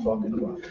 talking about.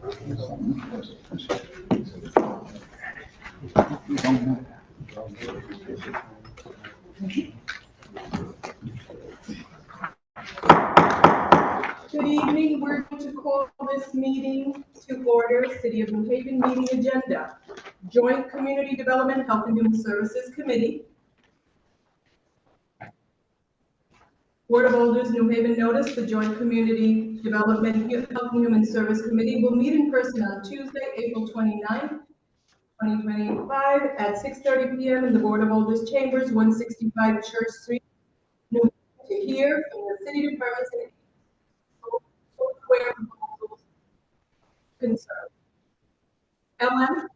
Good evening. We're going to call this meeting to order. City of New Haven meeting agenda. Joint Community Development, Health and Human Services Committee. Board of Alders, New Haven notice the Joint Community Development, Health and Human Service Committee will meet in person on Tuesday, April 29th, 2025 at 6:30 p.m. in the Board of Alders Chambers, 165 Church Street, New Haven, to hear from the city departments and software proposals concerned. LM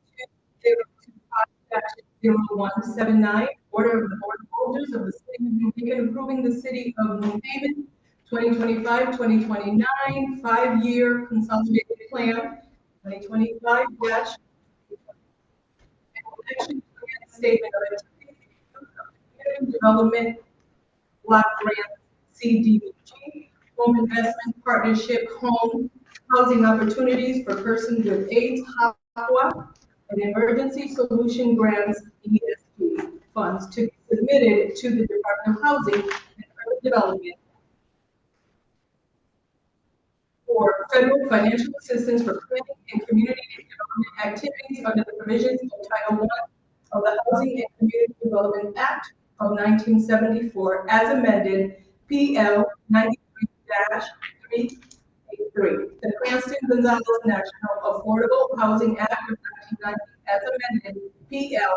2025-0179, order of the Board of Alders of the City of New Haven approving the City of New Haven 2025-2029 5-year consolidated plan 2025 statement of community development block grant CDBG home investment partnership home housing opportunities for persons with AIDS, HAWA, and emergency solution grants ESG funds to be submitted to the Department of Housing and Urban Development for federal financial assistance for planning and community development activities under the provisions of Title I of the Housing and Community Development Act of 1974 as amended PL 93-383. The Cranston-Gonzalez National Affordable Housing Act of 1990 as amended PL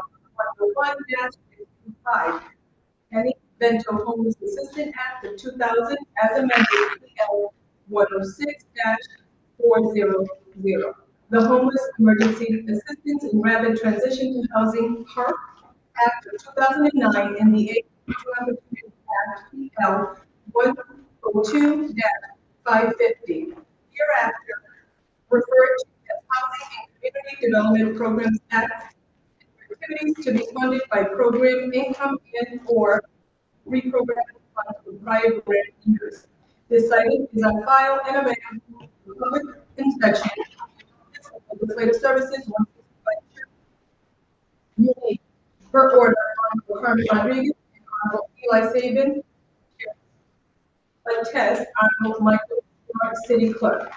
101-55. Penny Bento Homeless Assistance Act of 2000 as amended PL 106-400. The Homeless Emergency Assistance and Rapid Transition to Housing HARP Act of 2009 and the AIDS Opportunity Act PL 102-550. Hereafter referred to as Housing and Community Development Programs Act, activities to be funded by program income and or reprogramming funds from prior grant years. This item is on file and available for public inspection. Legislative Services, per order, Honorable Carmen Rodriguez and Honorable Eli Sabin. Attest, Honorable Michael Clark, City Clerk.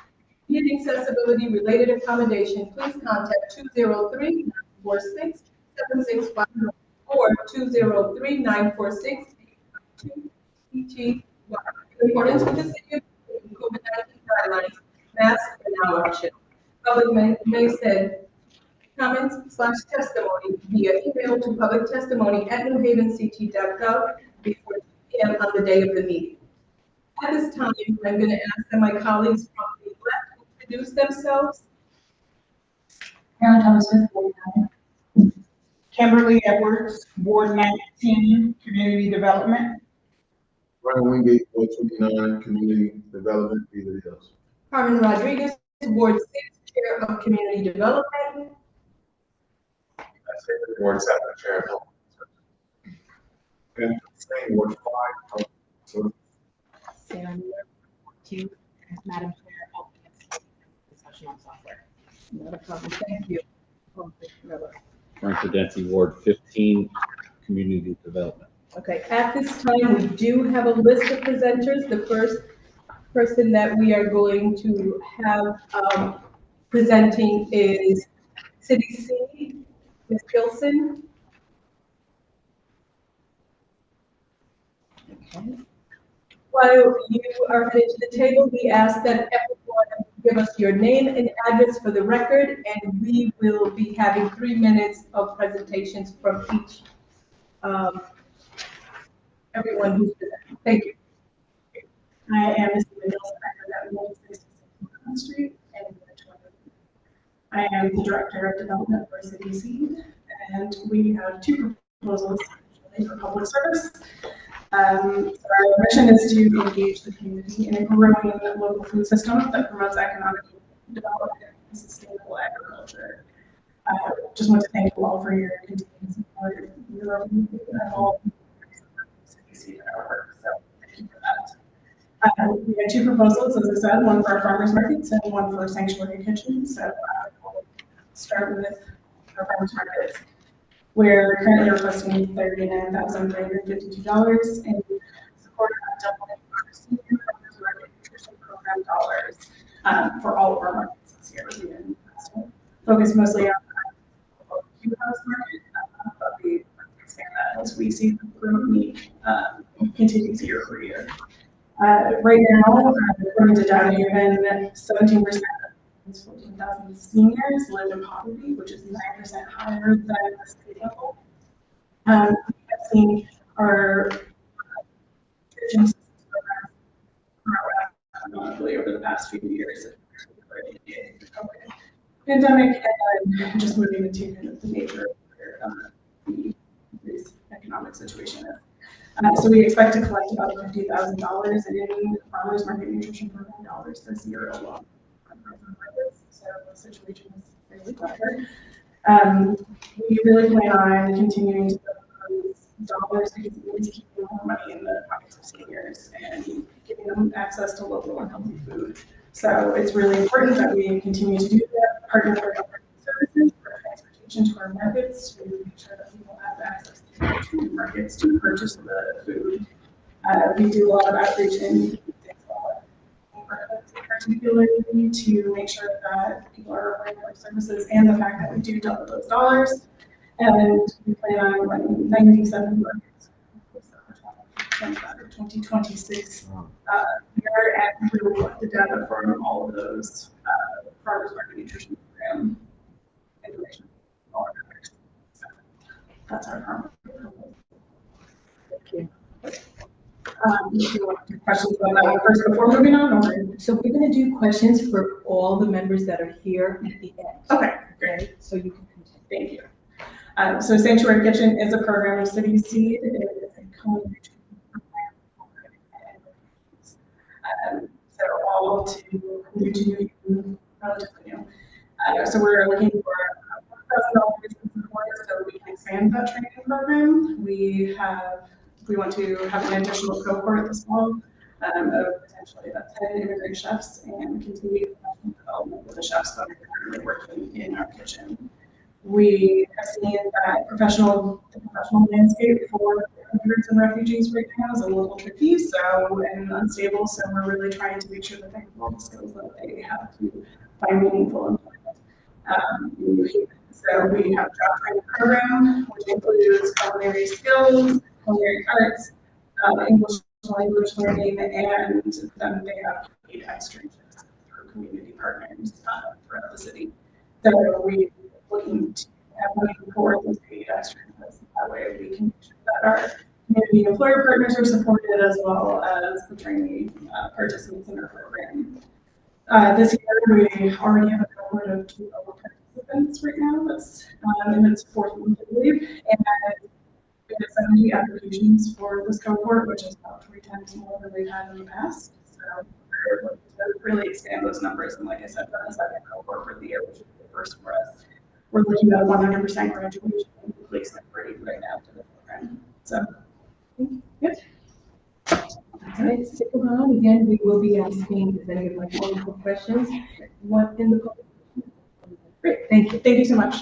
Need accessibility related accommodation, please contact 203-946-7650 or 203-946-8221. In accordance with the City of COVID-19 guidelines, masks are now optional. Public may send comments/testimony via email to publictestimony@newhavenct.gov before 2 p.m. on the day of the meeting. At this time, I'm going to ask that my colleagues from the left introduce themselves. Carolyn Thomas Smith, Ward 9. Kimberly Edwards, Ward 19, Community Development. Brian Wingate, Ward 29, Community Development, Beverly Hills. Carmen Rodriguez, Ward 6, Chair of Community Development. Ward 7, Chair of Health. And same Ward 5, Sarah Miller, 2, Madam Chair, discussion on software. Not a problem, thank you. Frank Denti, Ward 15, Community Development. Okay, at this time, we do have a list of presenters. The first person that we are going to have presenting is City C, Ms. Gilson. Okay. While you are headed to the table, we ask that everyone give us your name and address for the record, and we will be having 3 minutes of presentations from each everyone who's presenting. Thank you. I am Ms. Mendoza. I live at 166 Street, and I am the Director of Development for City Seed, and we have 2 proposals for public service. Our mission is to engage the community in a growing local food system that promotes economic development and sustainable agriculture. Just want to thank you all for your continued support. You're all City Seed in our work, so thank you for that. We had two proposals, as I said, one for our farmers markets and one for sanctuary kitchens. So we'll start with our farmers markets. We're currently requesting $39,352 in support of doubling our senior farmers market nutrition program dollars for all of our markets this year. We didn't focus mostly on the house market, but we expand that as we see the growth need continues year over year. Right now, according to data, even 17% of 14,000 seniors live in poverty, which is 9% higher than the state level. We have seen our nutrition systems grow exponentially over the past few years. Pandemic and just moving into kind of the nature of the economic situation is. So we expect to collect about $50,000 in farmers market nutrition program dollars this year alone. So the situation is fairly clever. We really plan on continuing to put those dollars because it means keeping more money in the pockets of seniors and giving them access to local and healthy food. So it's really important that we continue to do that, partner with our services, for transportation to our markets, to make sure that people have access to markets to purchase the food. We do a lot of outreach in particularly to make sure that people are aware of our services and the fact that we do double those dollars. And we plan on running 97 markets for 2026 year, and we will collect the data from all of those farmers market nutrition program information. So that's our farm. Thank you. Do you want to do questions about that one first before moving on? Or? So we're going to do questions for all the members that are here at the end. Okay, great. Okay, so you can continue. Thank you. So Sanctuary Kitchen is a program of City Seed. It is a co-nutrition program. So all to new to you, relatively new. So we're looking for $1,000 in support so we can expand that training program. We want to have an additional cohort this fall of potentially about 10 immigrant chefs and continue the development of the chefs that are currently working in our kitchen. We have seen that the professional landscape for immigrants and refugees right now is a little tricky and unstable, so we're really trying to make sure that they have all the skills that they have to find meaningful employment. So we have a job training program, which includes culinary skills, culinary arts, English language learning, and then they have paid externships through community partners throughout the city. So we're looking to have money for those paid externships. That way we can make sure that our community employer partners are supported as well as the trainee participants in our program. This year we already have a cohort of 2 participants right now. That's in its 4th month, I believe, and we have 70 applications for this cohort, which is about 3 times more than we've had in the past. So we're looking to really expand those numbers. And like I said, for the 2nd cohort for the year, which is the first for us, we're looking at a 100% graduation and placement rate right now for the program. So, yes. All right, stick around. Again, we will be asking if any of my political questions. What in the Great. Thank you. Thank you so much.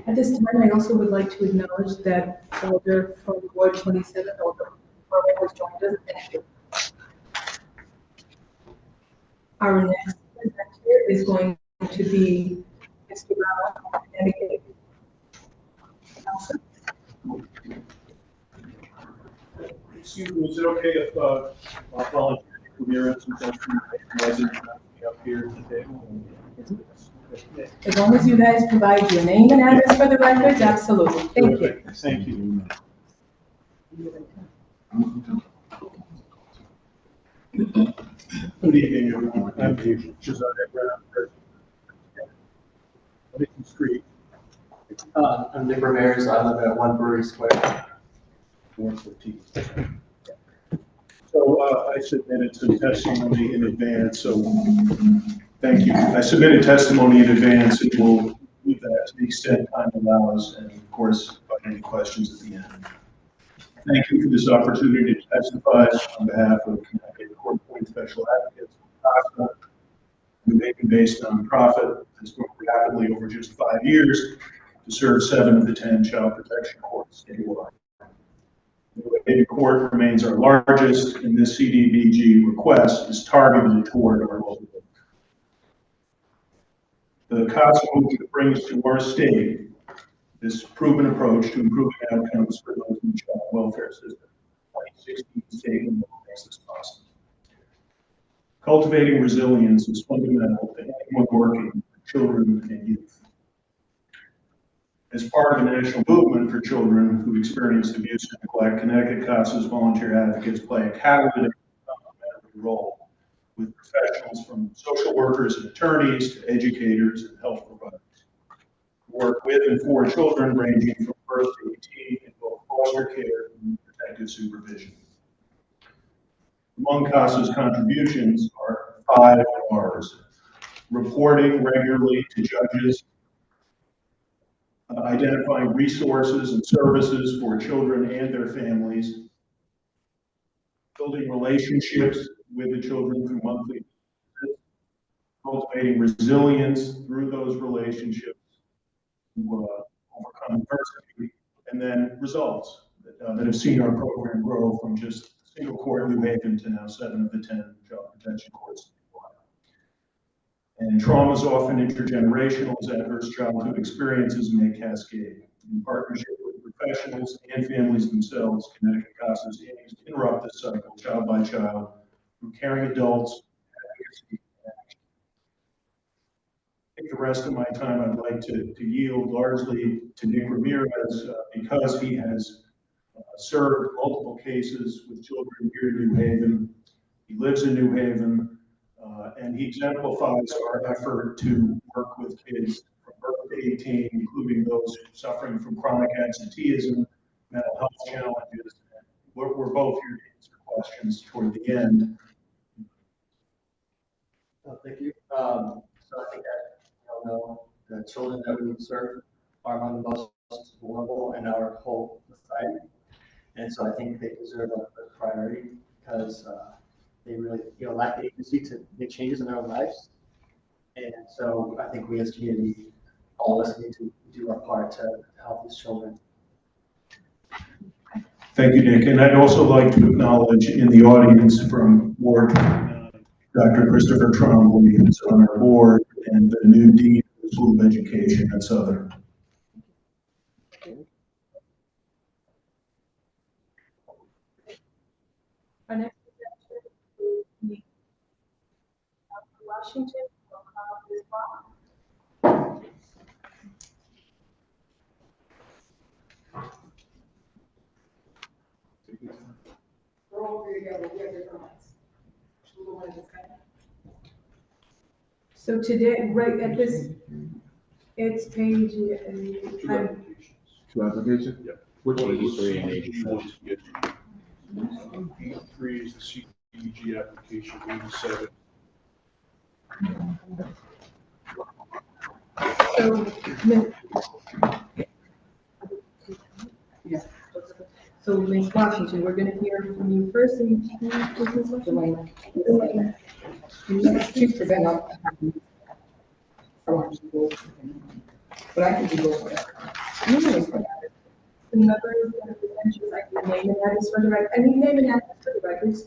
At this time, I also would like to acknowledge that Elder from Ward 27, Elder has joined us. Thank you. Our next presenter is going to be Mr. Brown. Excuse me, is it okay if I'll volunteer to come here and some questions up here at the table? As long as you guys provide your name and address for the records, absolutely. Thank you. Thank you. Good evening, everyone. I'm Josiah Brown. Street. I'm Nick Ramirez. I live at 1 Brewery Square. 115. So I submitted some testimony in advance, so thank you. I submitted testimony in advance and we'll leave that to the extent time allows, and of course, any questions at the end. Thank you for this opportunity to testify on behalf of Connecticut Court Appointed Special Advocates, CASA, New Haven-based nonprofit that's grown rapidly over just 5 years to serve 7 of the 10 child protection courts statewide. New Haven Court remains our largest, and this CDBG request is targeted toward our local. The CASA movement brings to our state this proven approach to improving outcomes for those in the child welfare system. 2016 state and local makes this possible. Cultivating resilience is fundamental to anyone working with children and youth. As part of the national movement for children who experienced abuse and neglect, Connecticut CASA's volunteer advocates play a catalytic complementary role with professionals from social workers and attorneys to educators and health providers. Work with and for children ranging from birth to 18 in both foster care and protective supervision. Among CASA's contributions are 5 R's: reporting regularly to judges, identifying resources and services for children and their families, building relationships with the children through monthly visits, cultivating resilience through those relationships to overcome adversity, and then results that have seen our program grow from just a single court in New Haven to now 7 of the 10 child protection courts. And trauma is often intergenerational as adverse childhood experiences may cascade. In partnership with professionals and families themselves, Connecticut CASA's aims to interrupt this cycle child by child through caring adults, advocacy, and action. I think the rest of my time I'd like to yield largely to Nick Ramirez because he has served multiple cases with children here in New Haven. He lives in New Haven. And he exemplifies our effort to work with kids from birth to 18, including those suffering from chronic absenteeism, mental health challenges. We're both here to answer questions toward the end. Thank you. So I think that you all know the children that we serve are among the most vulnerable in our whole society. And so I think they deserve a priority because they really, lack the agency to make changes in their own lives. And so I think we as a community, all of us need to do our part to help these children. Thank you, Nick. And I'd also like to acknowledge in the audience from Ward Dr. Christopher Trombley, who's on our board, and the new Dean of the School of Education at Southern. Our next presenter will be Dr. Washington from Ms. Bob. So today, right at this, it's page, Two applications? Yep. Which 83 and 84? 83 is the CDBG application, 87. So Ms. Washington, we're going to hear from you first, and Ms. Washington. Please present up. But I can do both. The numbers and the mentions, like your name and address for the record. I mean, name and address for the records.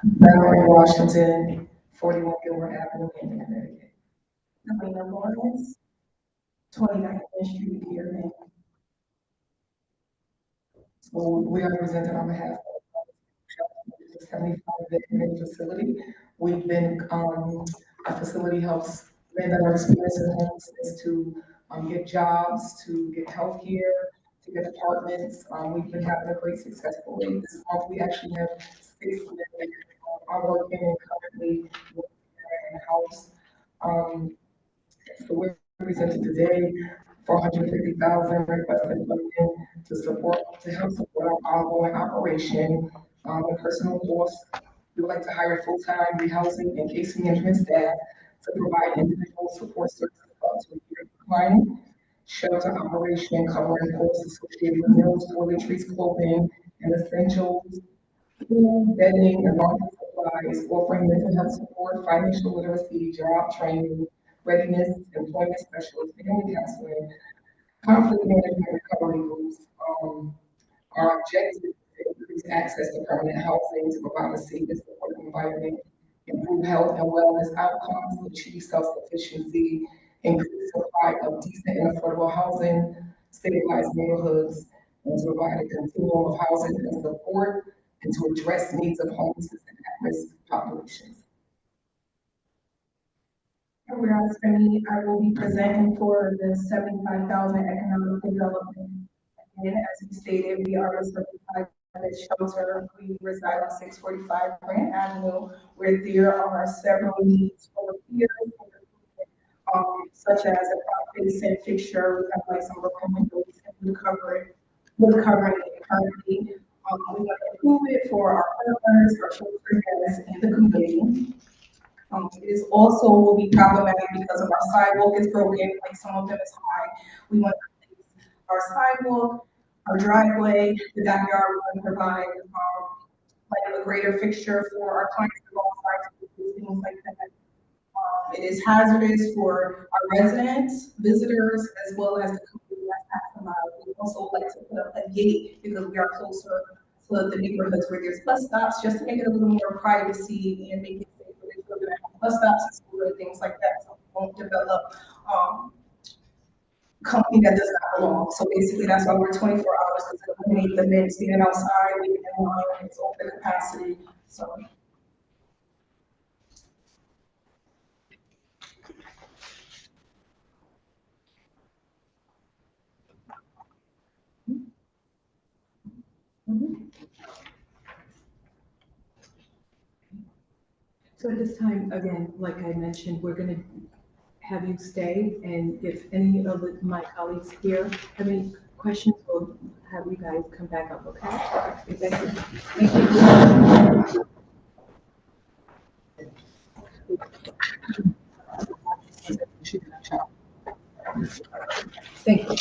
Valerie Washington, 41 Gilbert Avenue, in Connecticut. Elena Lawrence. 29th Street here. So we are presenting on behalf of the 75-bed facility. We've been, our facility helps men that are experiencing homelessness to get jobs, to get health care, to get apartments. We've been having a great successful rate. This month we actually have 6 men that are working and currently working in the house. So we're presented today for $150,000 requested funding to help support our ongoing operation. The personal costs, we would like to hire full-time rehousing and case management staff to provide individual support services to the client, shelter operation covering costs associated with meals, toiletries, clothing, and essentials, food, bedding, and laundry supplies, offering mental health support, financial literacy, job training, readiness, employment specialists, family counseling, conflict management, recovery groups. Our objective is to increase access to permanent housing, to provide a safe and supportive environment, improve health and wellness outcomes, achieve self-sufficiency, increase supply of decent and affordable housing, stabilize neighborhoods, and to provide a continuum of housing and support, and to address needs of homelessness and at-risk populations. And whereas for me, I will be presenting for the 75,000 economic development. And as we stated, we are a certified shelter. We reside on 645 Grant Avenue, where there are several needs for peers, such as a front-facing fixture. We have like some broken windows and wood covering it currently. We want to improve it for our partners, our shelter guests, and the community. It is also will be problematic because of our sidewalk is broken, like some of them is high. We want to fix our sidewalk, our driveway, the backyard, we want to provide, like a greater fixture for our clients to go outside to do things like that. It is hazardous for our residents, visitors, as well as the community that's passing by. We also like to put up a gate because we are closer to the neighborhoods where there's bus stops, just to make it a little more privacy and make it safe for the children at home. Bus stops and school and things like that, so we won't develop company that does not belong. So basically, that's why we're 24 hours to eliminate the men standing outside, waiting in line, it's over capacity. So. So at this time, again, like I mentioned, we're gonna have you stay, and if any of my colleagues here have any questions, we'll have you guys come back up, okay? Thank you. Thank you. Thank you.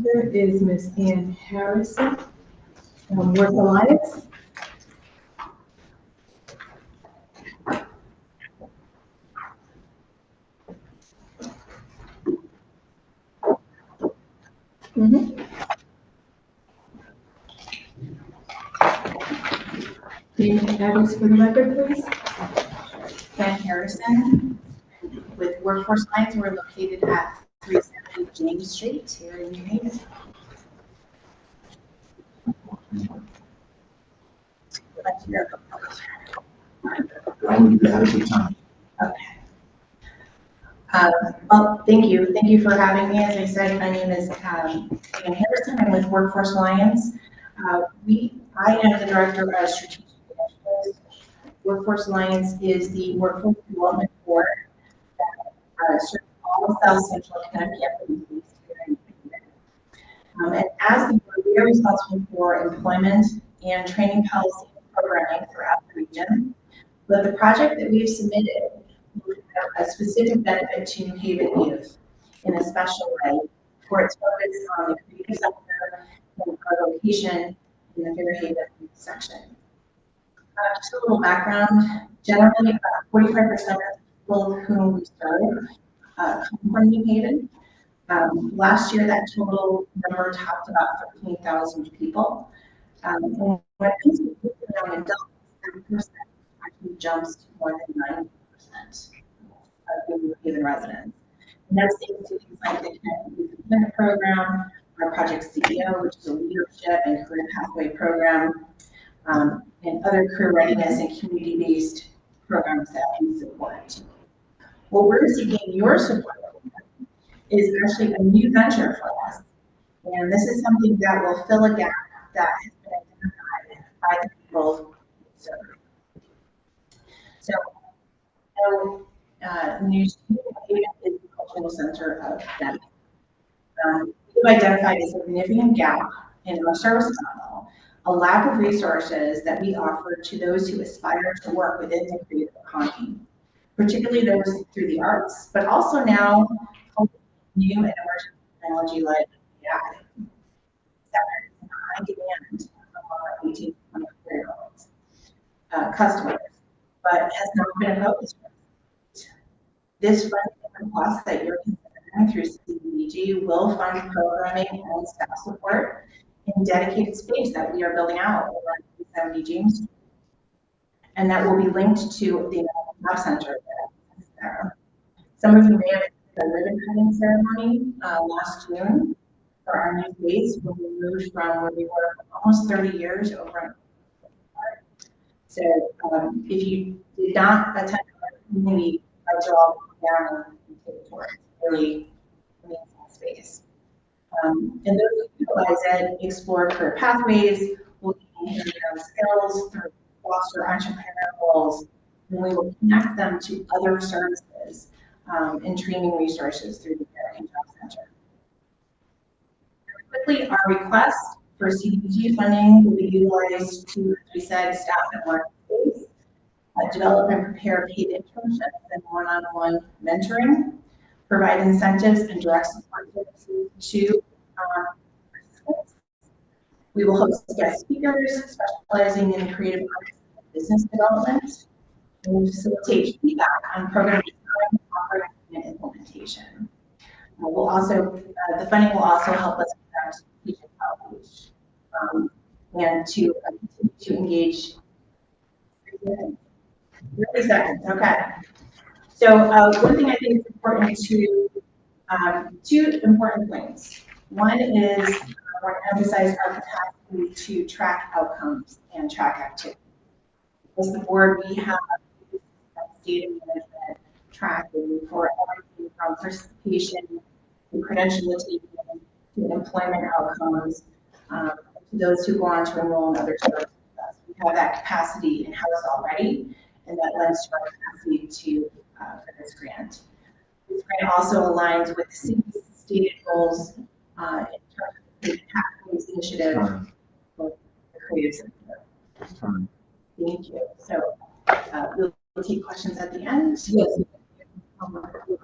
Here is Ms. Ann Harrison, Work Alliance. Name and address for the record, please. Ben Harrison with Workforce Alliance. We're located at 370 James Street here in New Haven. Okay. Well, thank you. Thank you for having me. As I said, my name is Ben Harrison. I'm with Workforce Alliance. I am the Director of Strategic Initiatives. Workforce Alliance is the workforce development board that serves all of South Central Connecticut. And as the board, we are responsible for employment and training policy and programming throughout the region. But the project that we've submitted will have a specific benefit to New Haven youth in a special way for its focus on the creative sector and our location in the Fairhaven section. Just a little background, generally about 45% of people whom we serve come from New Haven. Last year, that total number topped about 13,000 people. When it comes to young adults, that percent actually jumps to more than 90% of New Haven residents. And that's thanks to things like the Connected Youth Employment Program, our Project CEO, which is a leadership and career pathway program, and other career readiness and community-based programs that we support. What we're seeking your support is actually a new venture for us. And this is something that will fill a gap that has been identified by the people we serve. So, New Haven is the cultural center of that. We've identified a significant gap in our service model, a lack of resources that we offer to those who aspire to work within the creative economy, particularly those through the arts, but also now new and emerging technology like AI. sector is in high demand from our 18 to 24-year-olds customers, but has not been a focus for us. This funding request that you're considering through CDBG will fund programming and staff support in dedicated space that we are building out over on 70 James Street. And that will be linked to the Lab Center there. Some of you may have attended the ribbon cutting ceremony last June for our new space when we moved from where we were almost 30 years over. So if you did not attend our community, I draw down and take a tour. It's really amazing space. And those who utilize it explore career pathways, will gain hands-on skills through foster entrepreneurial goals, and we will connect them to other services and training resources through the American Job Center. Quickly, our request for CDBG funding will be utilized to, as we said, staff and workspace, develop and prepare paid internships and one-on-one mentoring, provide incentives and direct support services to participants. We will host guest speakers specializing in creative arts and business development, and we'll facilitate feedback on program design, operating, and implementation. We'll also, the funding will also help us conduct patient outreach and to continue to engage. 30 seconds, okay. So one thing I think is important to, two important points. One is I want to emphasize our capacity to track outcomes and track activity. As the board, we have data management tracking for everything from participation to credentialization to employment outcomes, to those who go on to enroll in other services. We have that capacity in-house already, and that lends to our capacity to for this grant. This grant also aligns with the city's stated goals in terms of the Pathways Initiative for the Creative Center. Thank you. So we'll take questions at the end. Yes.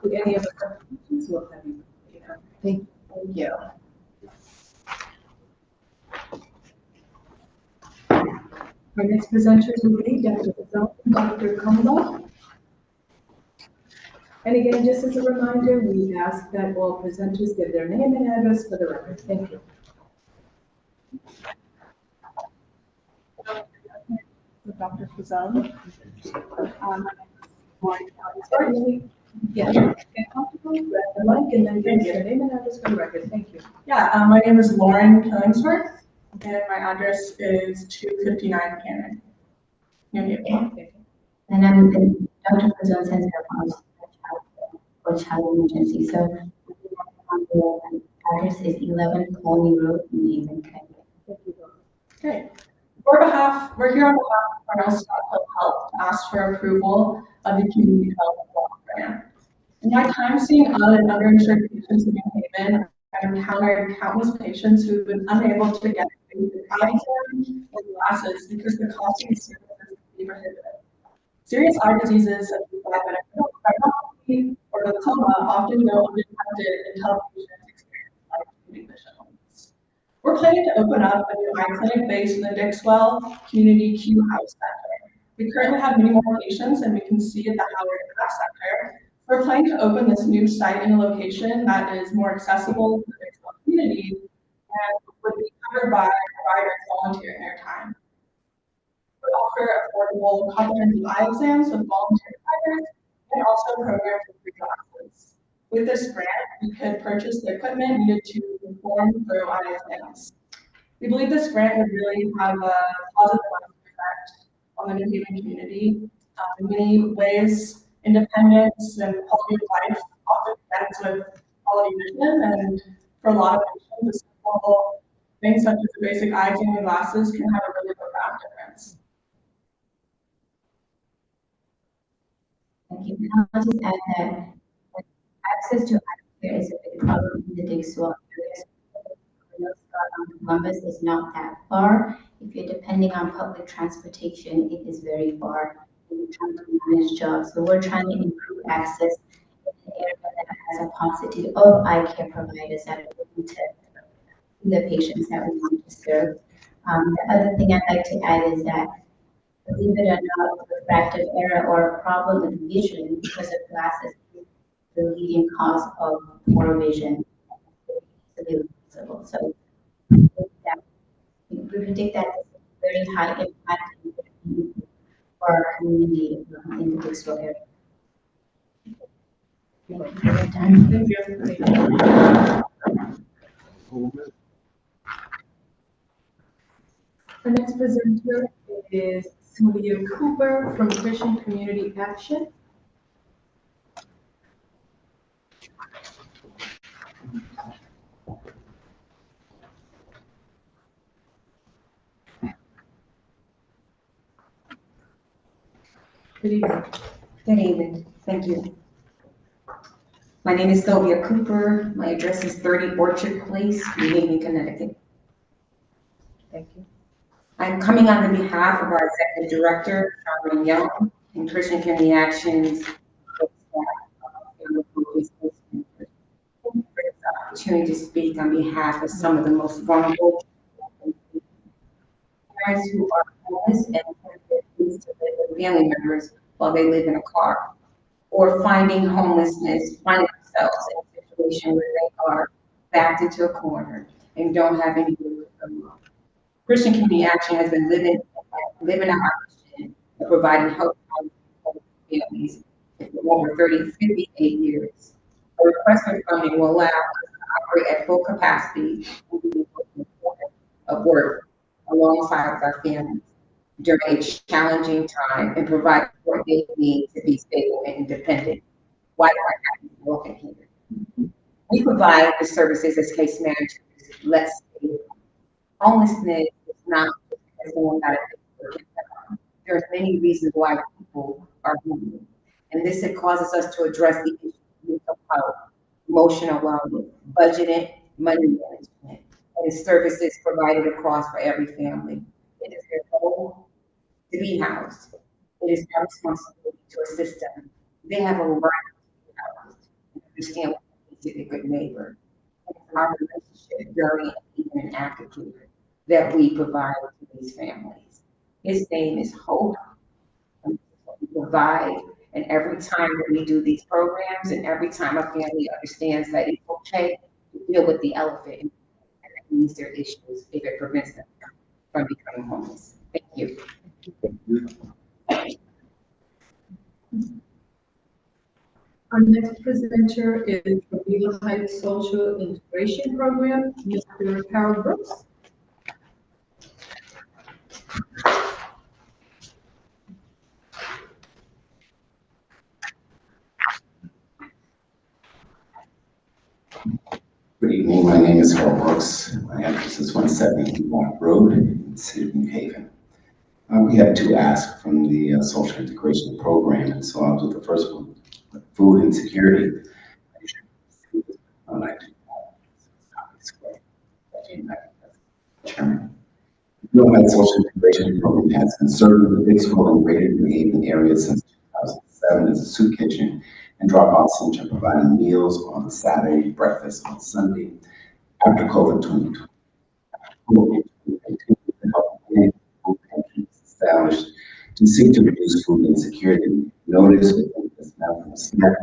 Any other questions? We'll have you. Thank you. Thank you. Our next presenters will be Dr. Kumba. And again, just as a reminder, we ask that all presenters give their name and address for the record. Thank you. Dr. Fazone. Yeah, get comfortable, grab the mic, and then give your name and address for the record. Thank you. Yeah, my name is Lauren Killingsworth, and my address is 259 Cannon. And I'm the Dr. Fazone Center for Child Emergency. So the address is 11 Colony Road in Haven, Connecticut. Great. We're here on behalf of our Scottsdale Health to ask for approval of the Community Health Block Grant. In my time seeing un- and underinsured patients in New Haven, I've encountered countless patients who've been unable to get eye exams or glasses because the cost of these services is prohibitive. Serious eye diseases such as diabetic retinopathy or glaucoma often go undetected until patients experience life-changing vision loss. We're planning to open up a new eye clinic based in the Dixwell Community Q House Center. We currently have many more patients than we can see at the Howard Class Center. We're planning to open this new site in a location that is more accessible to the Dixwell community and would be covered by providers volunteering their time. We offer affordable comprehensive eye exams with volunteer providers and also programs for free glasses. With this grant, we could purchase the equipment needed to perform thorough eye exams. We believe this grant would really have a positive effect on the New Haven community. In many ways, independence and quality of life often connects with quality vision, and for a lot of patients, a simple things such as the basic eye exam and glasses can have a really profound difference. Thank you. And I'll just add that access to eye care is a big problem in the Dixwell area. Columbus is not that far. If you're depending on public transportation, it is very far. And you're trying to manage jobs. So we're trying to improve access in an area that has a paucity of eye care providers that are willing to the patients that we want to serve. The other thing I'd like to add is that, believe it or not, refractive error or a problem with vision because of glasses is the leading cause of poor vision. So we predict that very high impact for our community in the Bristol area. Thank you. Our next presenter is Sylvia Cooper from Christian Community Action. Good evening. Good evening. Thank you. My name is Sylvia Cooper. My address is 30 Orchard Place, New Haven, Connecticut. Thank you. I'm coming on the behalf of our Executive Director, Charlene Young, and Christian Community Action's opportunity to speak on behalf of some of the most vulnerable parents who are homeless and need to live with family members while they live in a car, or finding themselves in a situation where they are backed into a corner and don't have any room to go. Christian Community Action has been living our mission of providing help to families for over 58 years. A request for funding will allow us to operate at full capacity of work alongside our families during a challenging time and provide what they need to be stable and independent while they're working here. We provide the services as case managers. Let's say homelessness is not just because someone got a there's many reasons why people are homeless. And this causes us to address the issues of health, emotional wellness, budgeting, money management, and services provided across for every family. It is their goal to be housed. It is our responsibility to assist them. They have a right to be housed and understand what it means to be a good neighbor. It's our relationship during even and after care that we provide to these families. His name is Hope. And we provide, and every time that we do these programs, and every time a family understands that it's okay to deal with the elephant and ease their issues if it prevents them from becoming homeless. Thank you. Our next presenter is from Legal Heights Social Integration Program, Mr. Harold Brooks. Good evening, my name is Harold Brooks. My address is 170 Walk Road in the city of New Haven. We had two asks from the social integration program, and so I'll do the first one. Food insecurity. BoA Social Integration Program has been serving the Bixville and Greater New Haven area since 2007 as a soup kitchen and drop-off center, providing meals on Saturday, breakfast on Sunday. After COVID 2020, food pantries established to seek to reduce food insecurity. Notice within this national snack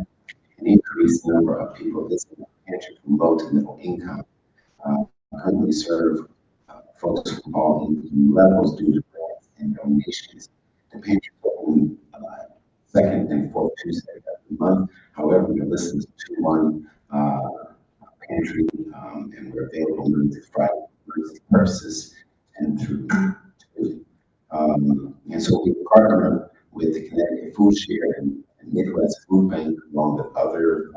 an increased number of people visiting the pantry from low to middle income. Currently serve folks from all income levels due to grants and donations. The pantry open second and fourth Tuesday of every month. However, we're listed as 2-1 pantry, and we're available Monday through Friday for emergency purposes and through Tuesday. And so we partner with the Connecticut Food Share and Midwest Food Bank, along with other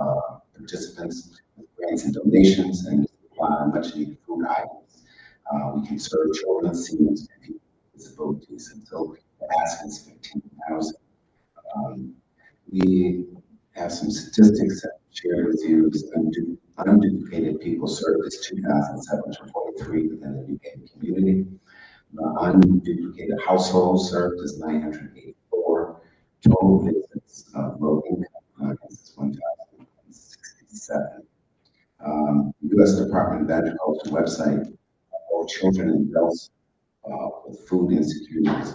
participants, with grants and donations, and supply much needed food items. We can serve children, seniors, and people with disabilities until the ask is 15,000. We have some statistics that shared with you. Unduplicated people served is 2,743 within the New Haven community. Unduplicated households served is 984. Total visits of low income clients is 1,067. U.S. Department of Agriculture website children and adults with food insecurity is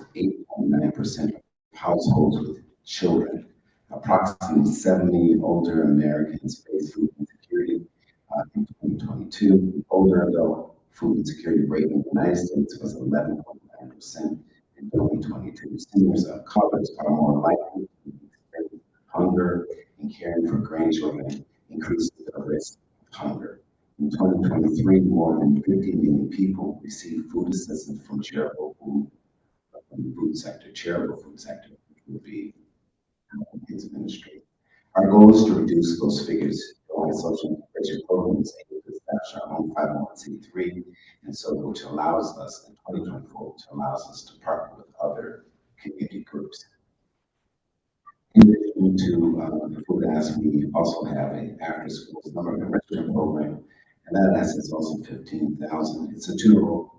8.9% of households with children. Approximately 7 million older Americans face food insecurity in 2022. The older adult food insecurity rate in the United States was 11.9% in 2022. Seniors of color are more likely to experience hunger, and caring for grandchildren increases the risk of hunger. In 2023, more than 50 million people received food assistance from from the food sector, charitable food sector, which would be his ministry. Our goal is to reduce those figures by social integration programs able to establish our own 501c3, and so which allows us in 2024, which allows us to partner with other community groups. In addition to the food ask, we also have an after-school summer enrichment program, and that asks is also 15,000. It's a two-year-old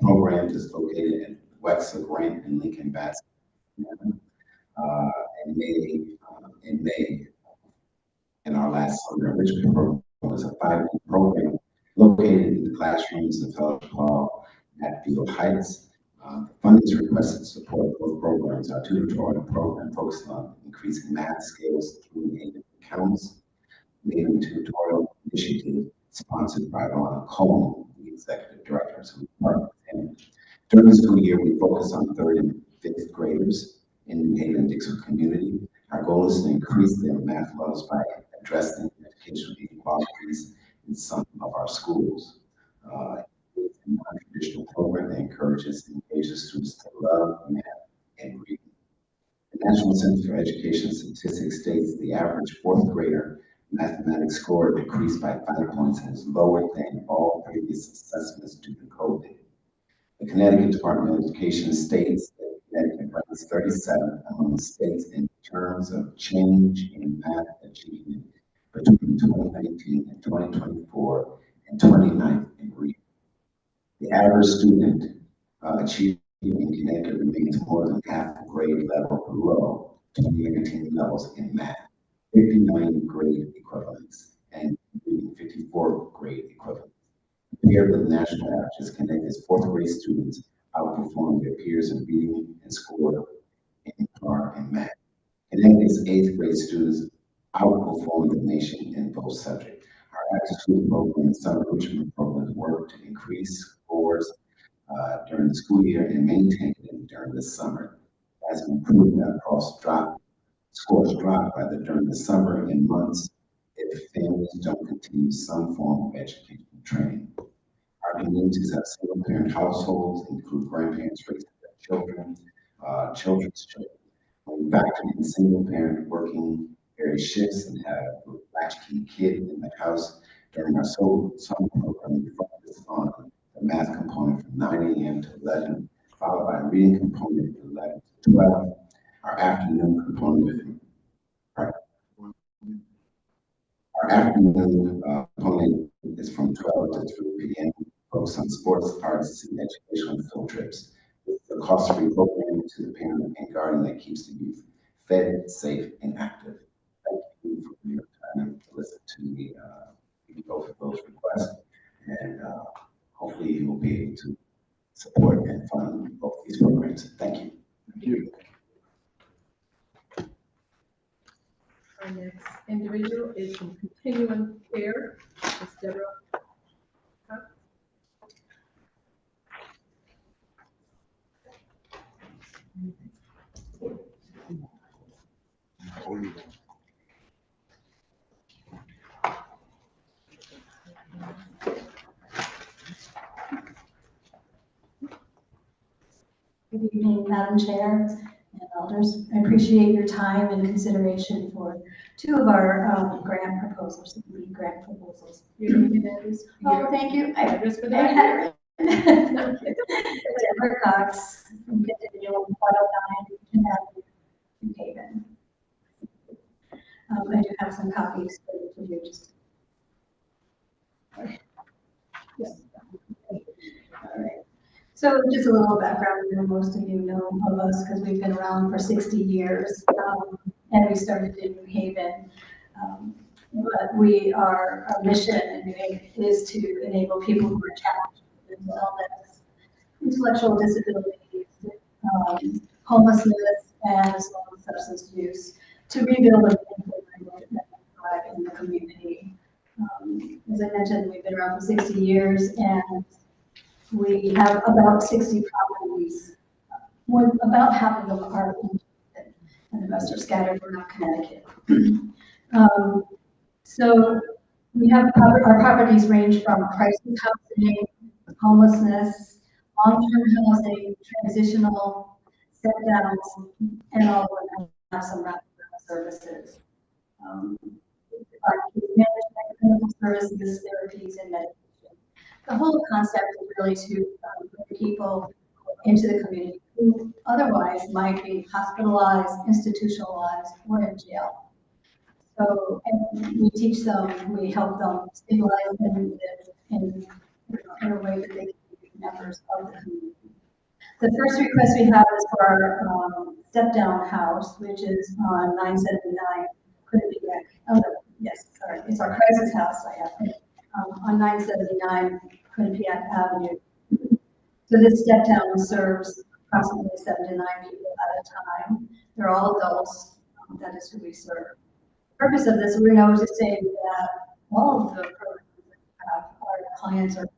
program that's located at Wexler Grant and Lincoln Bass. In May, in our last summer enrichment program was a 5-week program located in the classrooms of Fellowship Hall at Beale Heights. Funding is requested to support both programs. Our tutorial program focused on increasing math skills through native accounts. Native tutorial initiative sponsored by Ron Coleman, the executive director, so we partner with him. During the school year, we focus on 3rd and 5th graders in the New Haven Dixon community. Our goal is to increase their math levels by addressing educational inequalities in some of our schools. It's a non-traditional program that encourages and engages students to love math and reading. The National Center for Education Statistics states the average 4th grader mathematics score decreased by 5 points and is lower than all previous assessments due to COVID. The Connecticut Department of Education states that Connecticut ranks 37 among the states in terms of change in math achievement between 2019 and 2024 and 29th in reading. The average student achievement in Connecticut remains more than half the grade level below 2019 levels in math, 59 grade equivalents, and 54 grade equivalents. Compared with national averages, Connecticut's 4th grade students outperform their peers in reading and score in art and math. Connecticut's 8th grade students outperform the nation in both subjects. Our after-school program and summer enrichment programs work to increase scores during the school year and maintain them during the summer. As an improvement across scores drop rather during the summer and months if families don't continue some form of educational training. Our communities have single-parent households, include grandparents raising their children, children's children. When we factor in single-parent working various shifts and have a latchkey kid in the house during our summer program, we focus on the math component from 9 a.m. to 11, followed by a reading component from 11 to 12. Our afternoon component is from 12 to 3 p.m. Focus on sports, arts, and educational field trips. It's a cost-free program to the parent and guardian that keeps the youth fed, safe, and active. Thank you for your time to listen to me, both of those requests, and hopefully you will be able to support and fund both these programs. Thank you. Thank you. Our next individual is from Continuum Care, Ms. Deborah. Good evening, Madam Chair and elders. I appreciate your time and consideration for 2 of our grant proposals, grant proposals. Your name and address? Oh, thank you. Address for the record. Deborah Cox, from Continuum 109 Avenue, New Haven. I do have some copies for you. Just. Yes. All right. So just a little background, most of you know of us because we've been around for 60 years, and we started in New Haven. But our mission in New Haven is to enable people who are challenged with mental illness, intellectual disabilities, homelessness, and as well as substance use to rebuild and thrive in the community. As I mentioned, we've been around for 60 years and we have about 60 properties. About half of them are in Houston, and the rest are scattered around Connecticut. So we have our properties range from crisis housing, homelessness, long-term housing, transitional, step downs, and all of them have some wraparound services. Management, clinical services, therapies, and medication. The whole concept is really to bring people into the community who otherwise might be hospitalized, institutionalized, or in jail. So, and we teach them, we help them stabilize and live in a way that they can be members of the community. The first request we have is for our step-down house, which is on 979 Quinnipiac. Oh, no, yes, sorry, it's our crisis house. I have it on 979 Quinnipiac Avenue. So this step-down serves approximately 7 to 9 people at a time. They're all adults. That is who we serve. The purpose of this, we're noticing that all of the programs that we have, our clients are,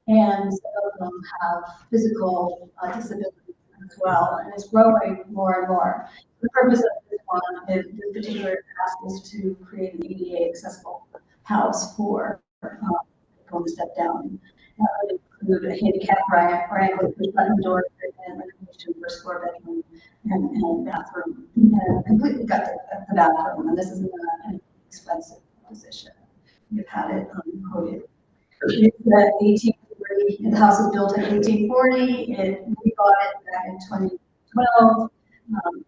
and some of them have physical disabilities as well, and it's growing more and more. The purpose of this one is, this particular task is to create an ADA accessible house for people to step down. That would include a handicap ramp with push-button doors and recognition for floor bedroom and bathroom, and completely got the bathroom. And this is not an expensive position. We've had it quoted. It's the 1840. The house was built in 1840. We bought it back in 2012.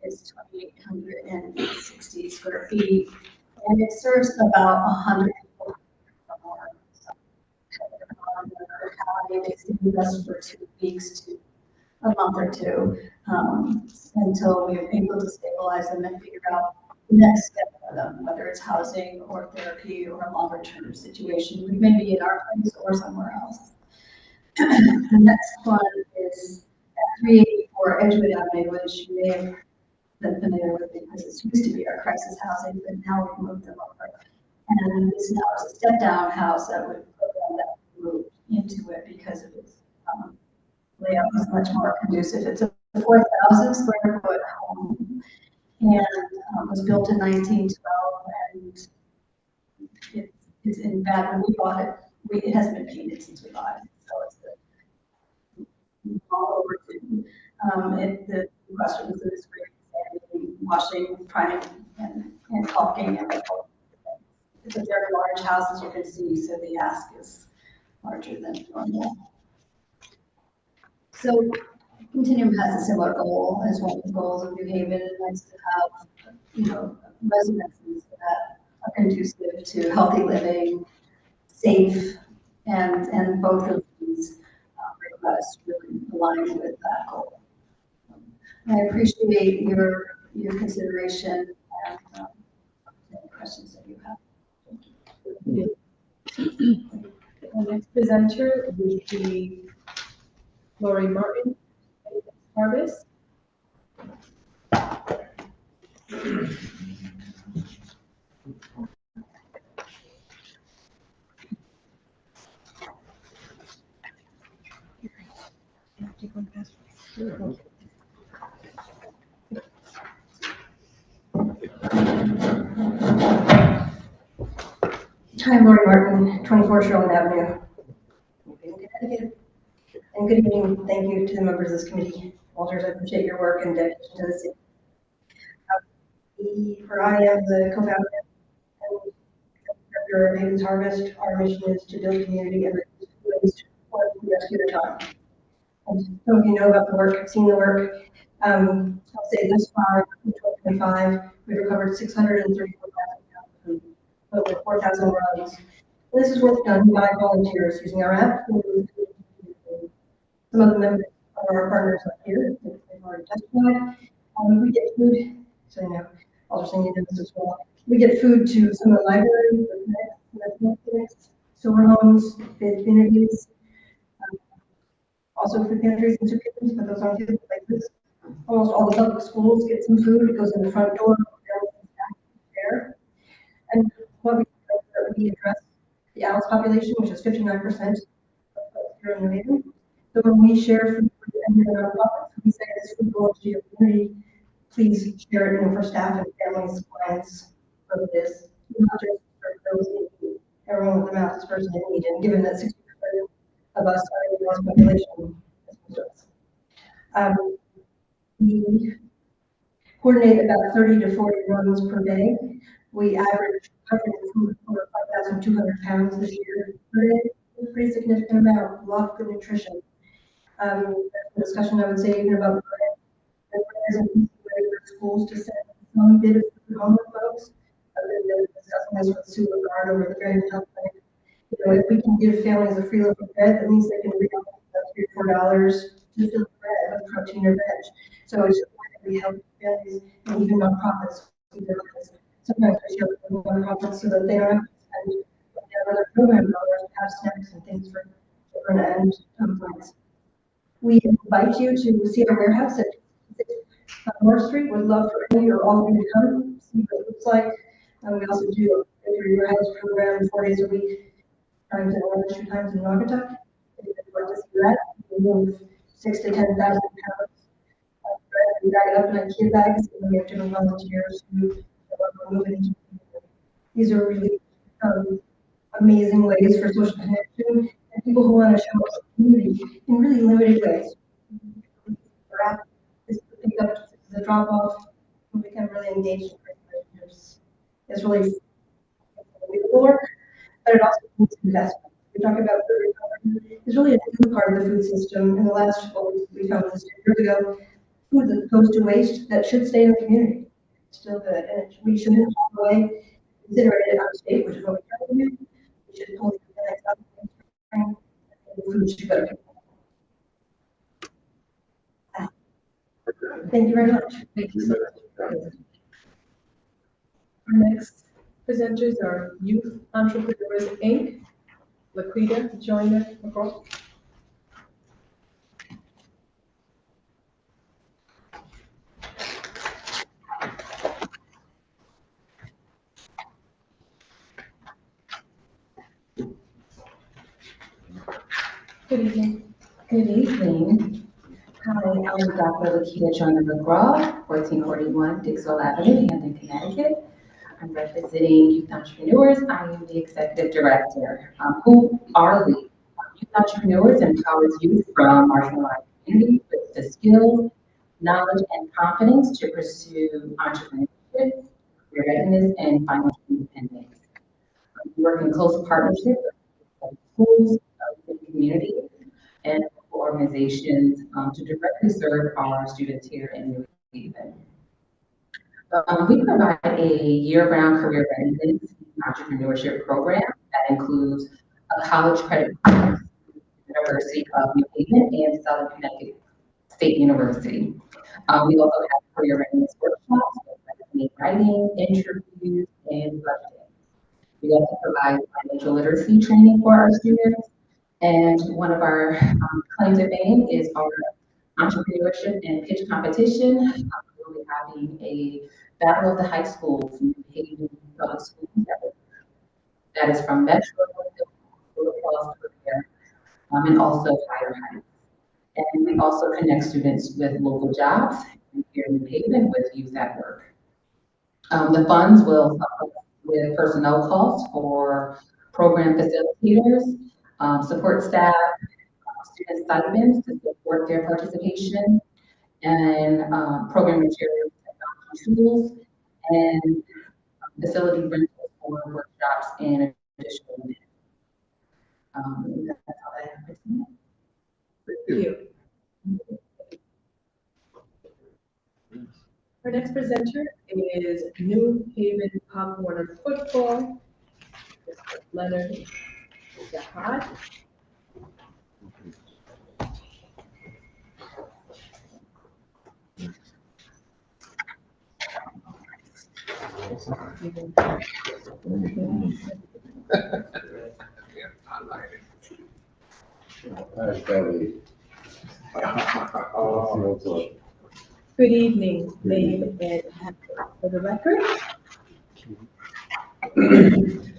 It's 2,860 square feet, and it serves about 100 people or more. They stay with us for 2 weeks to a month or two until we're able to stabilize them and figure out the next step for them, whether it's housing or therapy or a longer term situation. We may be in our place or somewhere else. The next one is at 384 Edgewood Avenue, which you may have been familiar with because it used to be our crisis housing, but now we've moved them over. And this now is a step down house that would move into it because of its layout is much more conducive. It's a 4,000 square foot home and was built in 1912, and it's in bad. When we bought it, it hasn't been painted since we bought it, so it's all over. The question is this great washing, priming, and caulking. It's a very large house, as you can see, so the ask is larger than normal. So Continuum has a similar goal as one of the goals of New Haven. It likes to have, residences that are conducive to healthy living, safe, and both of these requests really align with that goal. I appreciate your consideration and any questions that you have. Thank you. Our next presenter will be Lori Martin, Harvest. Hi, I'm Lori Martin, 24 Sherland Avenue. And good evening. Thank you to the members of this committee. Walters, I appreciate your work and dedication to the city. I am the co-founder and director of Haven's Harvest. Our mission is to build community and reduce food waste or rescue the time. And some of you know about the work, seen the work. I'll say this far in 2025, we recovered 634,000 pounds of food, but with 4,000 runs. And this is work done by volunteers using our app. Some of the members of our partners up here, they've already testified. We get food, so I'll just send you this as well. We get food to some of the libraries, clinics, store homes, faith communities. also food pantries and soup kitchens, but those aren't the places. Almost all the public schools get some food, it goes in the front door, there. And what we address the ALS population, which is 59% here in New Haven. So when we share food with any of the nonprofits, we say this food belongs to your community. Please share it, for staff and families, clients, for this, not just for those in need. Everyone with the mouth is person in need, and given that 60% of us are in the ALS population, we coordinate about 30 to 40 runs per day. We average covering food for 5,200 pounds this year per day. It's a pretty significant amount, a lot of good nutrition. Discussion, I would say, even about the isn't easy way for schools to send some bit of food home with folks. I've been discussing this with Sue Lagarde over the Very Health Clinic. If we can give families a free loaf of bread, that means they can read $3 or $4 to fill the bread with protein or veg. So it's important we help families and even nonprofits. Sometimes we share with nonprofits so that they don't have to spend other program dollars to have snacks and things for children and clients. We invite you to see our warehouse at North Street. Would love for any or all of you to come, see what it looks like. We also do a warehouse program 4 days a week, times in Orange, times in Naugatuck. If you'd like to see that, we move 6,000 to 10,000 pounds. We bag it up in IKEA bags, and we have different volunteers who move it into. These are really amazing ways for social connection and people who want to show up community in really limited ways. This pick up, the drop off, and we can really engage in relationships. It's really work, but it also needs investment. We talk about food recovery. It's really a new part of the food system. In the last, we found this 2 years ago, food that goes to waste that should stay in the community. It's still good, and we shouldn't walk away, consider it out of state, which is what we try to do. We should pull the next up and the food should go to people. Thank you very much. Thank you so much. Our next presenters are Youth Entrepreneurs Inc. Laquita Joyner McGraw. Good evening. Good evening. Hi, I'm Dr. Laquita Joyner McGraw, 1441 Dixwell Avenue, Hampton, Connecticut. I'm representing Youth Entrepreneurs. I am the Executive Director. Who are we? Youth Entrepreneurs empowers youth from marginalized communities with the skills, knowledge, and confidence to pursue entrepreneurship, career readiness, and financial independence. We work in close partnership with schools, the community, and organizations to directly serve our students here in New Haven. We provide a year-round career readiness entrepreneurship program that includes a college credit program, University of New Haven and Southern Connecticut State University. We also have career readiness workshops, resume writing, interviews, and budgeting. We also provide financial literacy training for our students. And one of our claims to fame is our entrepreneurship and pitch competition. We'll be having a battle of the high schools in New Haven public schools. That is from Metro, across Korea, and also higher heights. And we also connect students with local jobs here in New Haven with Youth at Work. The funds will help us with personnel costs for program facilitators, support staff, student stipends to support their participation, and program materials, technology tools, and facility rentals for workshops and additional events. That's all I have to say. Thank you. Our next presenter is New Haven Pop Warner Football, Mr. Leonard Zahad. Hi, Kelly. Good evening, name and address for the record. Good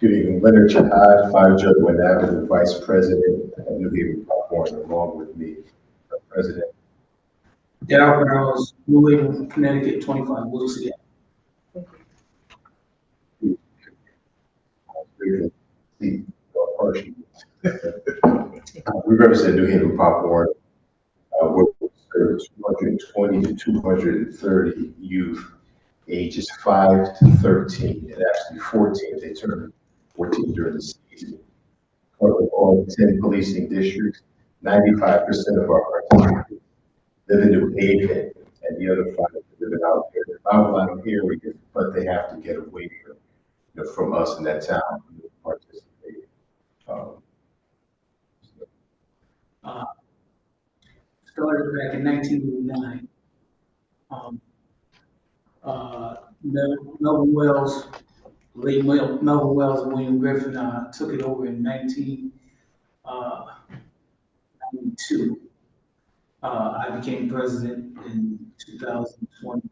evening, Leonard Chahad, 5 Judgment Avenue, Vice President of New Haven Popcorn, along with me, the President. Darrell Barrows, New Haven, Connecticut, 25, Wilson. We represent New Haven Popcorn. We serve 220 to 230 youth ages 5 to 13, and actually 14 if they turn 14 during the season. Covering all 10 policing districts, 95% of our participants live in New Haven, and the other 5 live in outlying areas, but they have to get away from us in that town to participate. Started back in 1989. Melvin Wells, late Melvin Wells and William Griffin took it over in 1992. I became president in 2020.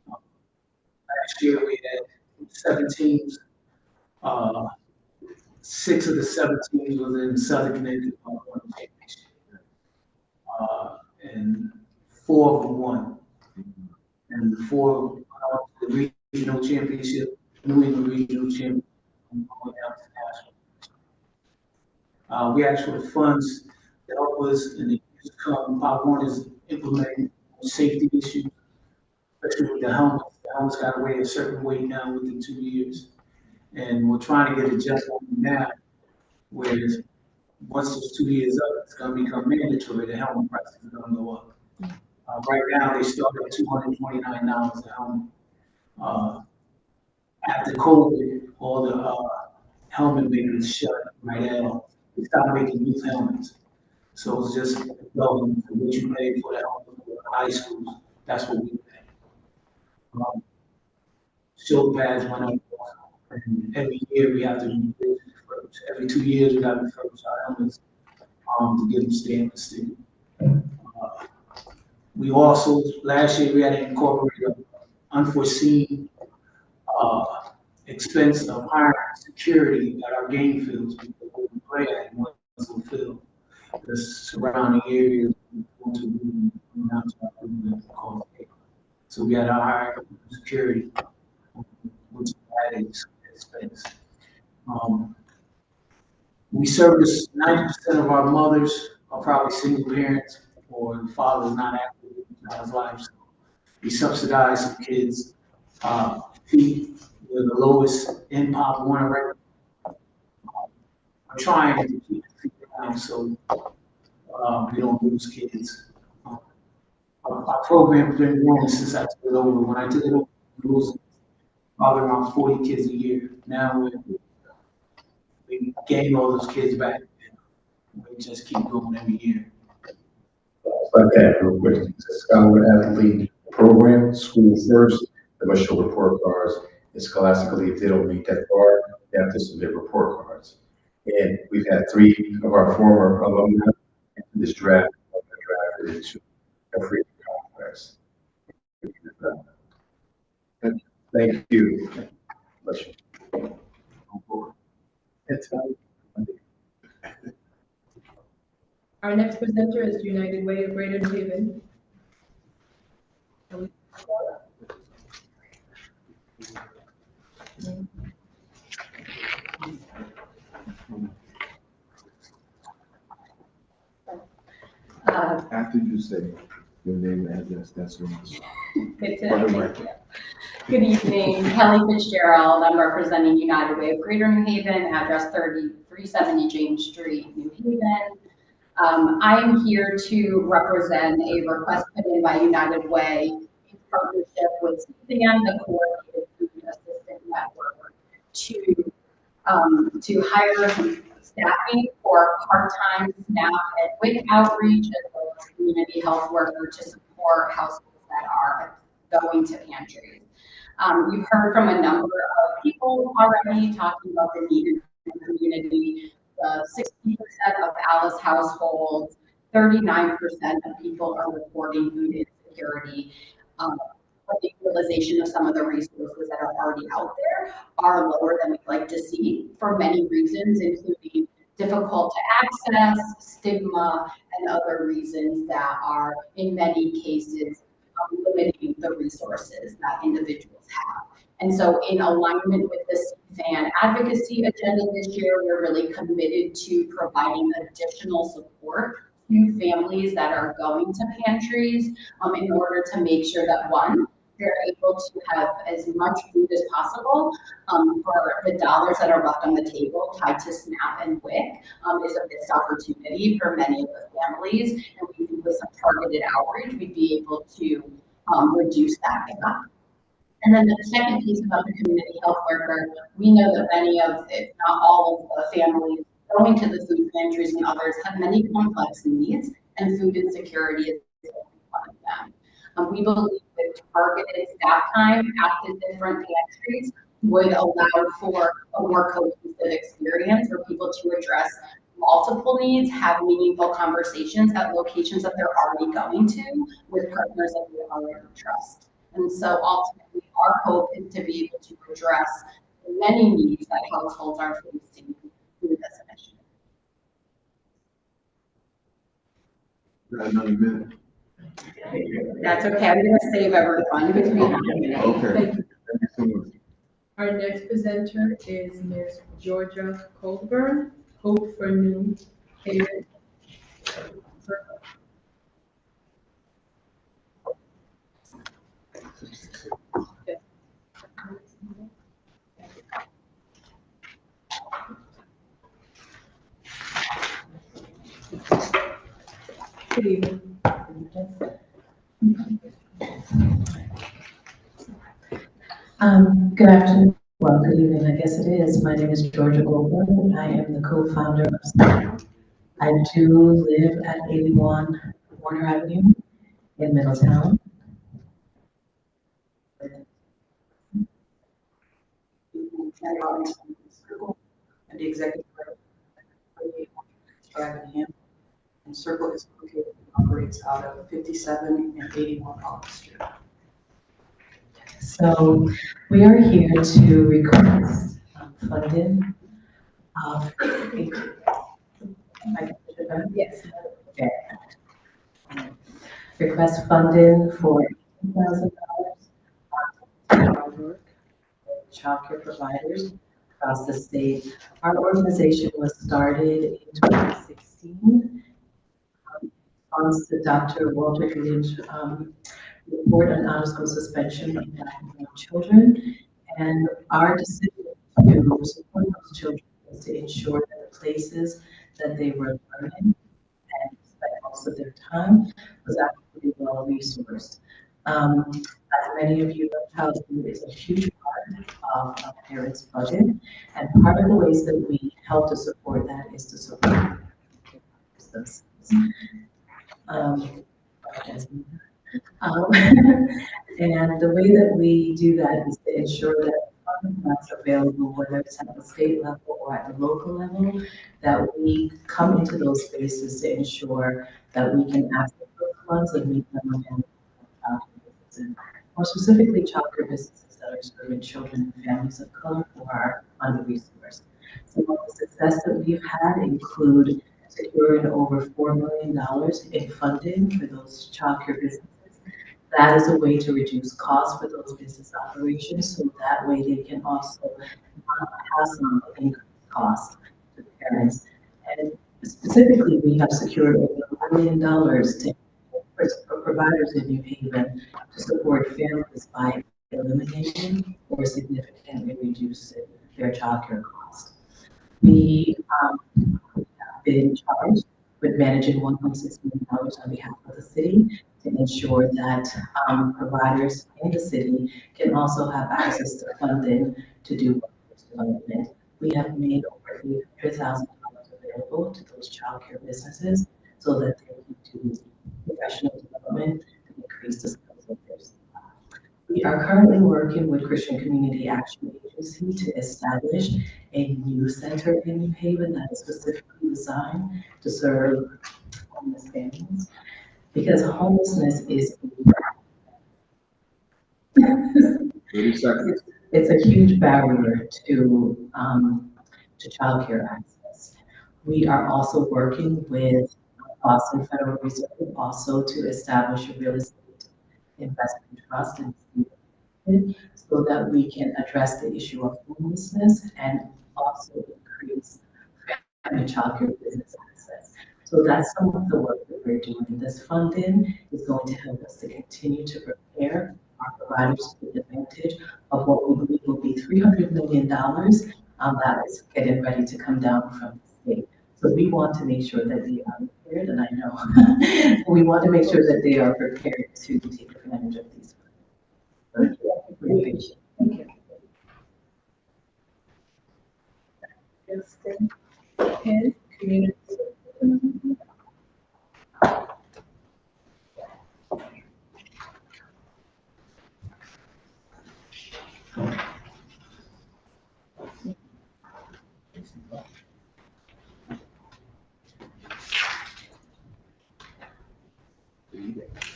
Last year we had 7 teams. 6 of the 7 teams was in Southern Connecticut Championship. And 4 of them won. And the 4 the regional championship, New England regional championship, and going down to national. We asked for the funds to help us in the years to come. Pop One is implementing safety issues, especially with the helmets. The helmets got to weigh a certain weight now within 2 years. And we're trying to get a jump on them now, whereas once those 2 years up, it's going to become mandatory. The helmet prices are going to go up. Right now, they start at $229 a helmet. After COVID, all the helmet makers shut right now. They stopped making youth helmets. So it's just relevant for what you pay for the helmet for high schools. That's what we pay. Shoulder pads went up. And every year we have to refurbish. Every 2 years we got to refurbish our helmets to get them stainless steel. We also, last year we had to incorporate an unforeseen expense of hiring security at our game fields because we play at in Winslow Field. The surrounding areas so we had to hire security, which added expense. We service 90% of our mothers are probably single parents or the father's not active in his life. So we subsidize some kids' feet. We're the lowest in Pop Warner record. We're trying to keep the feet down so we don't lose kids. Our program's been growing since I took it over. When I took it over, we was probably around 40 kids a year. Now we gain all those kids back. We just keep going every year. Like that, real quick. It's a scholar athlete program, school first. They must show report cards. And scholastically, if they don't meet that bar, they have to submit report cards. And we've had 3 of our former alumni in this draft drafted into a free contracts. Thank you. Bless you. Our next presenter is United Way of Greater New Haven. After you say your name and address, that's when Good evening, Kelly Fitzgerald. I'm representing United Way of Greater New Haven, address 370 James Street, New Haven. I'm here to represent a request put in by United Way in partnership with CPAN, the Coordinated Food Assistant Network, to hire some staffing for part-time staff at WIC outreach as well as community health worker to support households that are going to pantries. You've heard from a number of people already talking about the need in the community. 60% of Alice households 39% of people are reporting food insecurity. But the utilization of some of the resources that are already out there are lower than we'd like to see for many reasons, including difficult to access, stigma, and other reasons that are in many cases limiting the resources that individuals have. And so in alignment with the CFAN advocacy agenda this year, we're really committed to providing additional support to families that are going to pantries in order to make sure that, one, they're able to have as much food as possible for the dollars that are left on the table tied to SNAP and WIC is a missed opportunity for many of the families. And we think with some targeted outreach, we'd be able to reduce that gap. And then the second piece about the community health worker, we know that many of, if not all of the families going to the food pantries and others have many complex needs, and food insecurity is one of them. We believe that targeted staff time at the different pantries would allow for a more cohesive experience for people to address multiple needs, have meaningful conversations at locations that they're already going to with partners that they already trust. And so ultimately, our hope is to be able to address the many needs that households are facing through this initiative. Got another minute. That's okay. I'm going to save everyone because we have a minute. Okay. Thank you. Thank you so much. Our next presenter is Ms. Georgia Colburn, Hope for New Haven. Good evening. Good afternoon. Well, good evening, I guess it is. My name is Georgia Goldberg, and I am the co-founder of SNAP. I do live at 81 Warner Avenue in Middletown. And the executive director, and Circle is located and operates out of 57 and 81 August Street. So we are here to request funding of yes. Okay. Request funding for $1,000 for childcare providers across the state. Our organization was started in 2016. In response to Dr. Walter Gilliam's report on out-of-school suspension of Black and brown children. And our decision to support those children was to ensure that the places that they were learning and spent most of their time was actually well resourced. As many of you know, childhood is a huge part of a parent's budget, and part of the ways that we help to support that is to support themselves. And the way that we do that is to ensure that funding that's available, whether it's at the state level or at the local level, that we come into those spaces to ensure that we can access those funds and meet them on childcare businesses, more specifically childcare businesses that are serving children and families of color who are under-resourced. Some of the success that we've had include securing over $4 million in funding for those childcare businesses. That is a way to reduce costs for those business operations, so that way they can also pass on the increased costs to the parents. And specifically, we have secured over $1 million for providers in New Haven to support families by eliminating or significantly reducing their childcare costs. We have been charged with managing $1.6 million on behalf of the city to ensure that providers in the city can also have access to funding to do workforce development. We have made over $800,000 available to those childcare businesses so that they can do professional development to increase the skills of their staff. We are currently working with Christian Community Action Agency to establish a new center in New Haven that is specifically designed to serve homeless families, because homelessness is 30 seconds. it's a huge barrier to childcare access. We are also working with Boston Federal Reserve also to establish a real estate investment trust so that we can address the issue of homelessness and also increase family childcare business access. So that's some of the work that we're doing. This funding is going to help us to continue to prepare our providers to the advantage of what we believe will be $300 million that is getting ready to come down from the state. So we want to make sure that they are prepared, and I know we want to make sure that they are prepared to take advantage of these funds. Thank you. And community.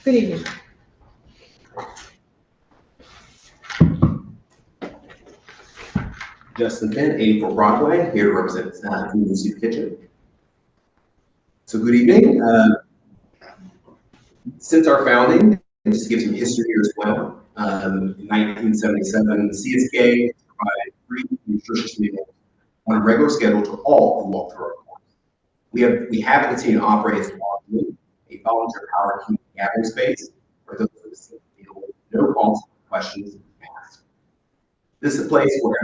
Good evening. Justin Finn, 84 Broadway, here to represent Community Soup Kitchen. So good evening. Since our founding, and just to give some history here as well, in 1977, the CSK provided free nutritious meals on a regular schedule to all who walk through our doors. We have continued to operate as a volunteer powered community gathering space for those who receive meal with no calls, questions asked. This is a place where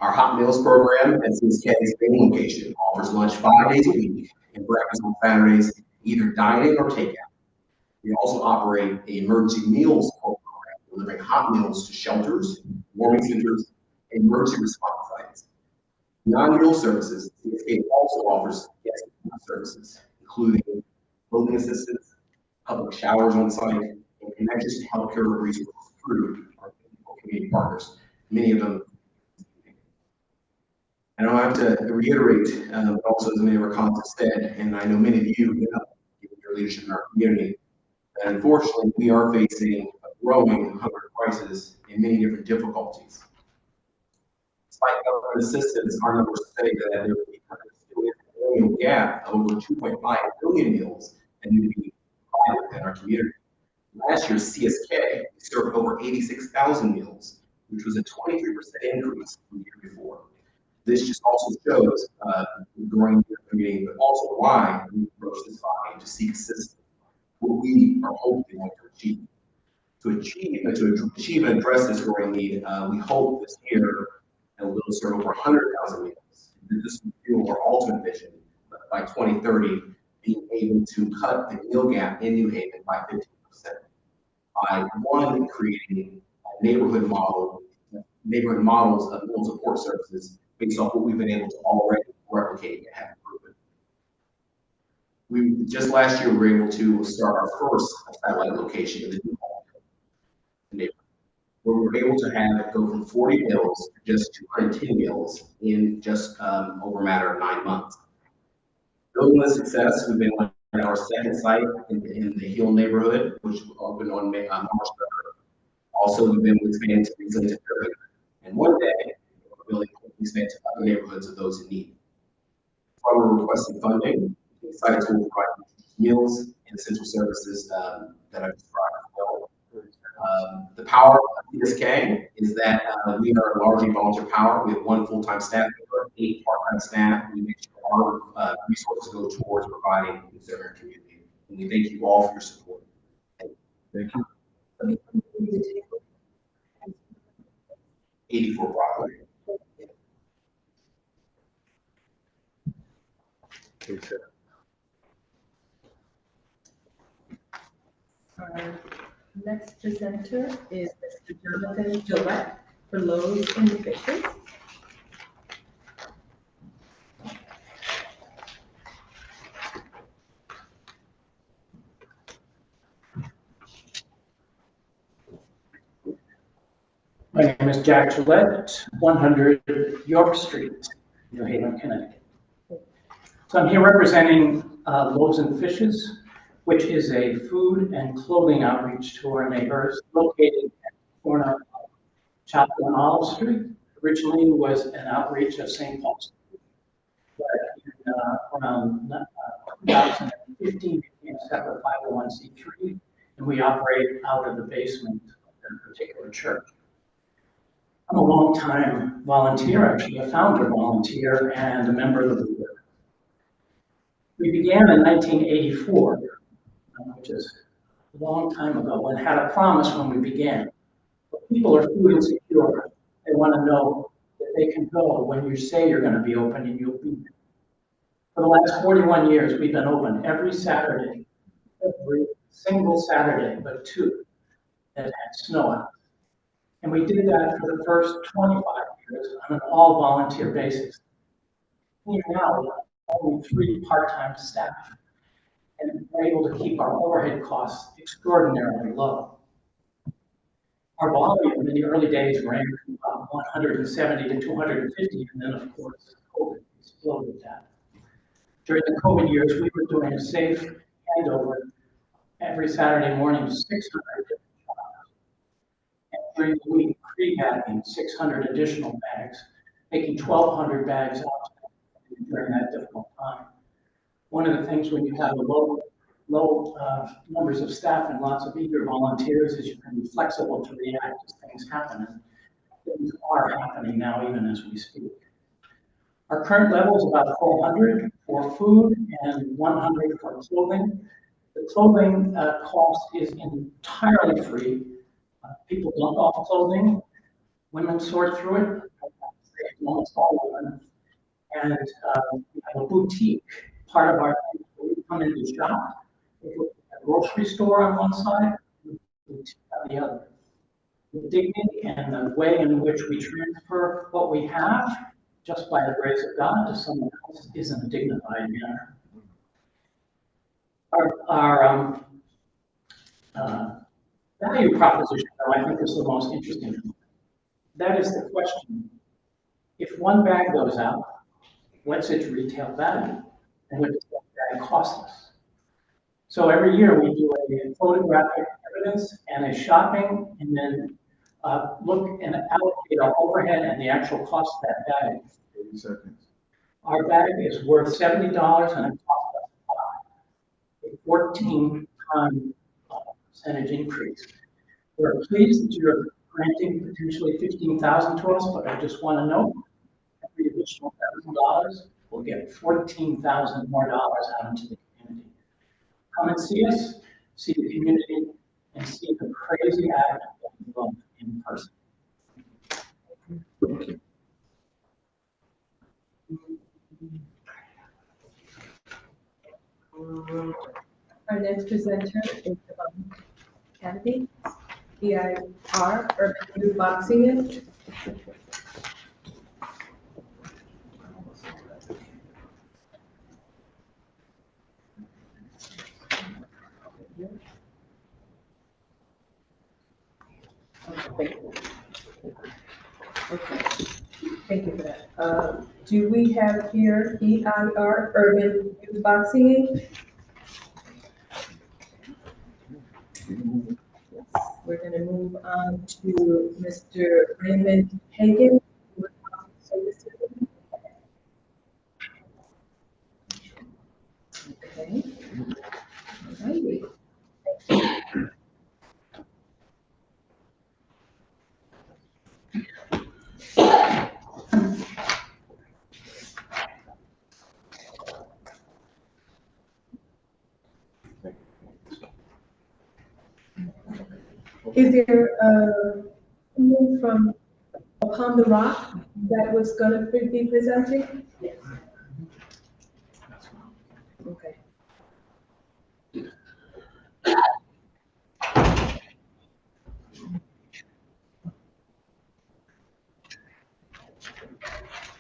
our hot meals program at CSK's main location offers lunch 5 days a week and breakfast on Saturdays, either dine-in or takeout. We also operate an emergency meals program, delivering hot meals to shelters, warming centers, and emergency response sites. Beyond meal services, CSK also offers guest services, including clothing assistance, public showers on site, and connections to healthcare resources through our community partners, many of them. I don't have to reiterate, but also as many of our colleagues have said, and I know many of you, given your leadership in our community, that unfortunately we are facing a growing hunger crisis and many different difficulties. Despite government assistance, our numbers say that there still is an annual gap of over 2.5 billion meals that need to be provided within our community. Last year, CSK served over 86,000 meals, which was a 23% increase from the year before. This just also shows growing the community, but also why we approach this body to seek assistance, what we are hoping to achieve. To achieve and address this growing need, we hope this year that we'll serve over 100,000 meals. This will fuel our ultimate vision by 2030, being able to cut the meal gap in New Haven by 15%. By one, creating a neighborhood models of meal support services based off what we've been able to already replicate and have proven. Just last year, we were able to start our first satellite location in the new neighborhood, where we were able to have it go from 40 meals to just 210 meals in just over a matter of 9 months. Building this success, we've been on our second site in the Hill neighborhood, which opened on March 3rd. Also, we've been expanding to recently to Fairhaven. And one day, we'll really expand to other neighborhoods of those in need. While we're requesting funding, we're excited to provide meals and essential services that I've described as well. The power of CSK is that we are largely volunteer power. We have 1 full-time staff member, 8 part-time staff. We make sure our resources go towards providing the our community. And we thank you all for your support. Thank you. 84 Broadway. Our next presenter is Mr. Jonathan Gillette for Loaves and Fishes. My name is Jack Gillette, 100 York Street, New Haven, Connecticut. So I'm here representing Loaves and Fishes, which is a food and clothing outreach to our neighbors located at the corner of Chapel and Olive Street. Originally was an outreach of St. Paul's, but in around 2015 became a separate 501c3, and we operate out of the basement of that particular church. I'm a long-time volunteer, actually a founder volunteer and a member of the board. We began in 1984, which is a long time ago, and had a promise when we began. But people are food insecure. They want to know that they can go when you say you're going to be open and you'll be there. For the last 41 years, we've been open every Saturday, every single Saturday, but 2 that had snow out. And we did that for the first 25 years on an all-volunteer basis. We now have only 3 part-time staff, and we're able to keep our overhead costs extraordinarily low. Our volume in the early days ran from about 170 to 250, and then of course, COVID exploded that. During the COVID years, we were doing a safe handover every Saturday morning to 600 different jobs. And during the week, pre-bagging 600 additional bags, making 1,200 bags out during that difficult time. One of the things when you have a low numbers of staff and lots of eager volunteers is you can be flexible to react as things happen. And things are happening now, even as we speak. Our current level is about 400 for food and 100 for clothing. The clothing cost is entirely free. People dump off clothing. Women sort through it. Almost all women. And we have a boutique. Part of our thing where we come in to shop. We go to a grocery store on one side, and a boutique on the other. The dignity and the way in which we transfer what we have, just by the grace of God, to someone else is in a dignified manner. Our value proposition, though, I think is the most interesting. That is the question. If one bag goes out, what's its retail value? And what does that bag cost us? So every year we do a photographic evidence and a shopping, and then look and allocate our overhead and the actual cost of that bag. 30 seconds. Our bag is worth $70 and it costs us a 14-time percentage increase. We're pleased that you're granting potentially $15,000 to us, but I just want to know every additional $1,000 will get $14,000 more dollars out into the community. Come and see us, see the community, and see the crazy act of love in person. Thank you. Our next presenter is Kennedy, EIR, Urban Youth Boxing In. Thank you. Okay, thank you for that. Do we have here EIR, Urban Youth Boxing Inc.? We're going to move on to Mr. Raymond Hagan. Okay. All righty. Is there someone from Upon the Rock that was going to be presenting? Yes. Okay.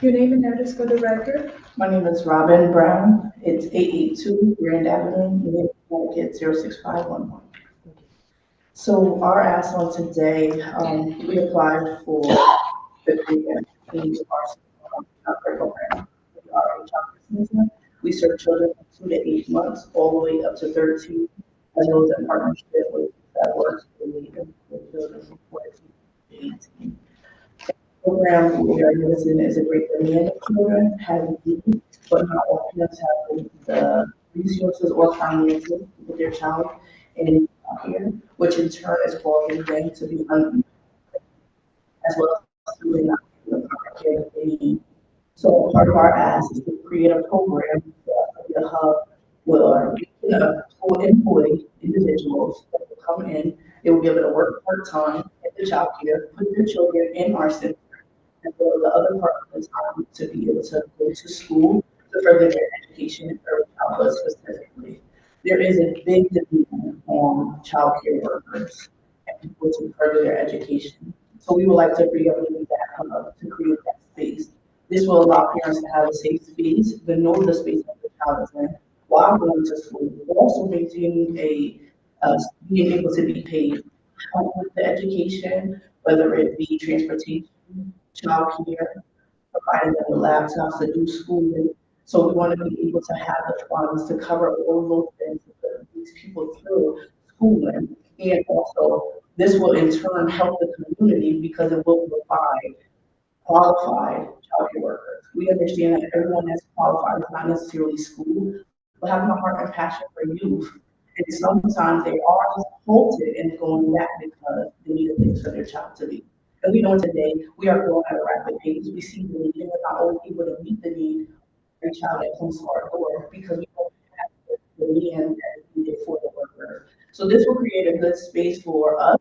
Your name and address for the record? My name is Robin Brown. It's 882 Grand Avenue, New York, Connecticut, 06511. So our ask on today, we applied for the program. We serve children 2 to 8 months, all the way up to 13, as well as in partnership with that works with the children from 14 to 18. Program we are using is a great demand of children having needs, but not all parents have the resources or finances with their child in here, which in turn is causing them to be as well as really not getting the proper care that they need. So part of our ask is to create a program, a hub where we can employ individuals that will come in, they will be able to work part-time at the child care, put their children in our center, and for the other part of the time to be able to go to school to further their education in early childhood specifically. There is a big demand on child care workers and people to further their education. So we would like to be able to do that to create that space. This will allow parents to have a safe space, to know the space that the child is in while going to school, but also maintaining being able to be paid help with the education, whether it be transportation, childcare, providing them with laptops to do schooling. So we want to be able to have the funds to cover all those things to put these people through schooling. And also, this will in turn help the community because it will provide qualified childcare workers. We understand that everyone that's qualified is not necessarily school, but having a heart and passion for youth. And sometimes they are halted in going back because they need a place for their child to be. And we know today we are growing at a rapid pace. We see the need and we're not always able to meet the need of every child that comes to our door because we don't have the demand that is needed for the worker. So this will create a good space for us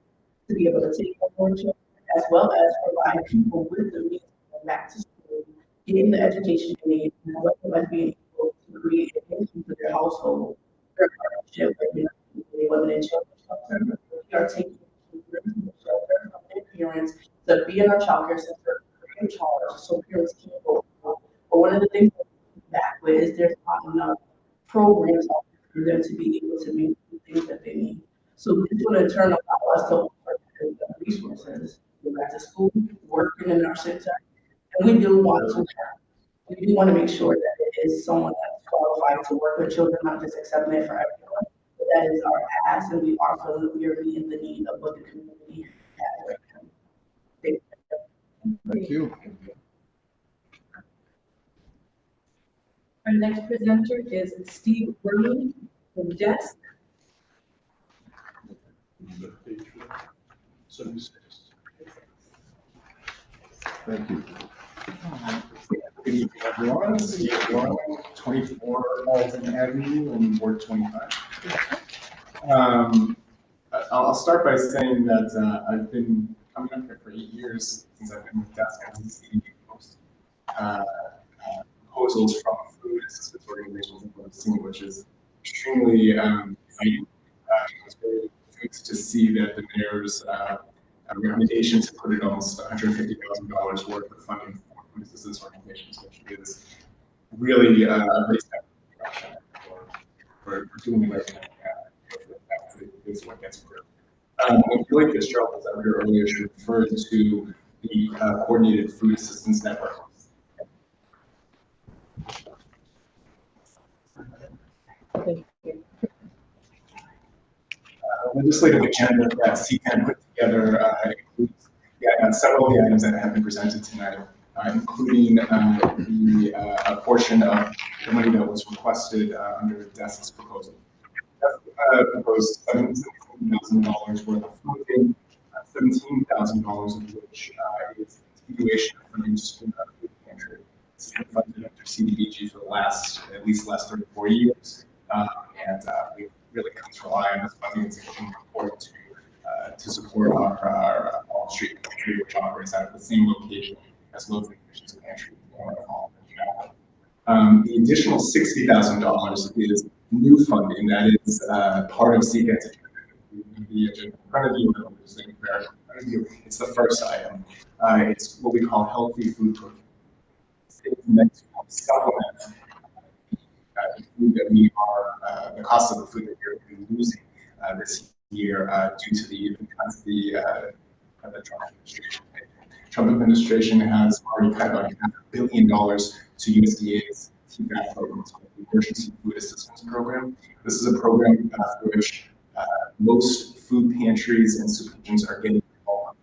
to be able to take on more children as well as provide people with the means to go back to school, getting the education they need, and what they being able to create an income for their household. Their partnership with the Women and Children Shelter. We are taking children from the shelter from their parents to be in our child care center free of charge so parents can go. But one of the things that we come back with is there's not enough programs out there for them to be able to make the things that they need. So this will in turn allow us to offer resources, go back to school, working in our center. And we do want to make sure that it is someone that's qualified to work with children, not just accepting it for everyone. But that is our ask, and we are feeling that we are meeting the need of what the community has right now. Thank you. Our next presenter is Steve Berman from Desk. Thank you. Good evening, everyone. Steve Berman, 24 Alton Avenue in Ward 25. I'll start by saying that I've been coming up here for 8 years since I've been with Desk as the CD host. Proposals from food assistance organizations in the scene, which is extremely exciting. It's very good to see that the mayor's recommendation to put in almost $150,000 worth of funding for food assistance organizations, which is really a great step in the direction for doing the right thing. Is what gets through. Really, Fitzgerald was out here earlier. She referred to the coordinated food assistance network. Legislative agenda that CCAN put together includes several of the items that have been presented tonight, including a portion of the money that was requested under Desk's proposal. Desk proposed $17,000 worth of funding, $17,000 of which is continuation of funding to school food pantry. It's been funded under CDBG for at least the last 34 years, and we really come to rely on this funding. It's extremely important to support our Wall Street pantry, which operates out of the same location as Loaves and Fishes Pantry. The additional $60,000 is new funding that is part of CCAN's agenda. In front of you, it's the first item. It's what we call healthy food procurement. It's meant to help supplement the food that we are, the cost of the food that we're losing this year due to the Trump administration. Trump administration has already cut about $500 million to USDA's TPAC programs Emergency Food Assistance Program. This is a program through which most food pantries and soup kitchens are getting involved.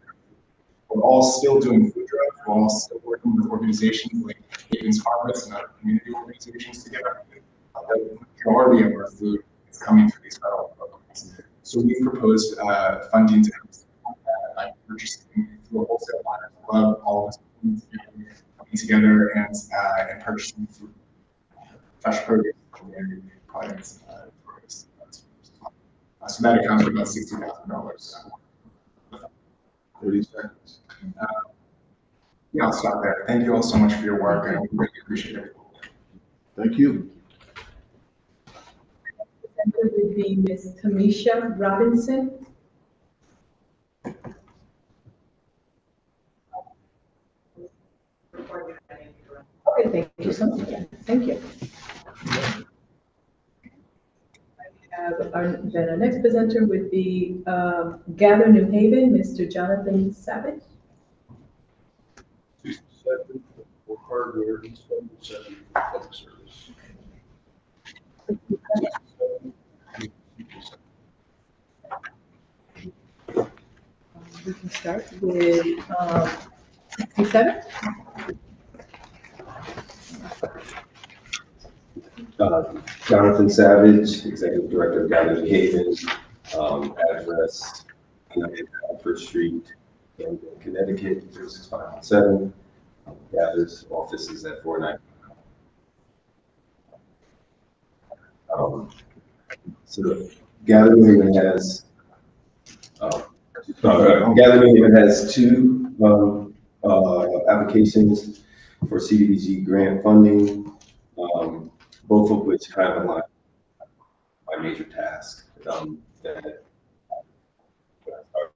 We're all still doing food drives. We're all still working with organizations like Haven's Harvest and other community organizations to get our food. The majority of our food is coming through these federal programs. So we've proposed funding to help support that by purchasing through a wholesale buyers club, all of us coming together and purchasing food, fresh produce, community products. So that accounts for about $60,000. 30 seconds. Yeah, I'll stop there. Thank you all so much for your work. I really appreciate it. Thank you. Presenter would be Ms. Tamisha Robinson. Okay, thank you so much. Thank you. Then our next presenter would be Gather New Haven, Mr. Jonathan Savage. 67 for hardware and 77 for public service. We can start with 67. Jonathan Savage, Executive Director of Gather New Haven, address 9 First Street, in Connecticut, 06517. Gather's office is at 49. So Gather New Haven has Gather New Haven has 2 applications for CDBG grant funding, both of which kind of align my major task that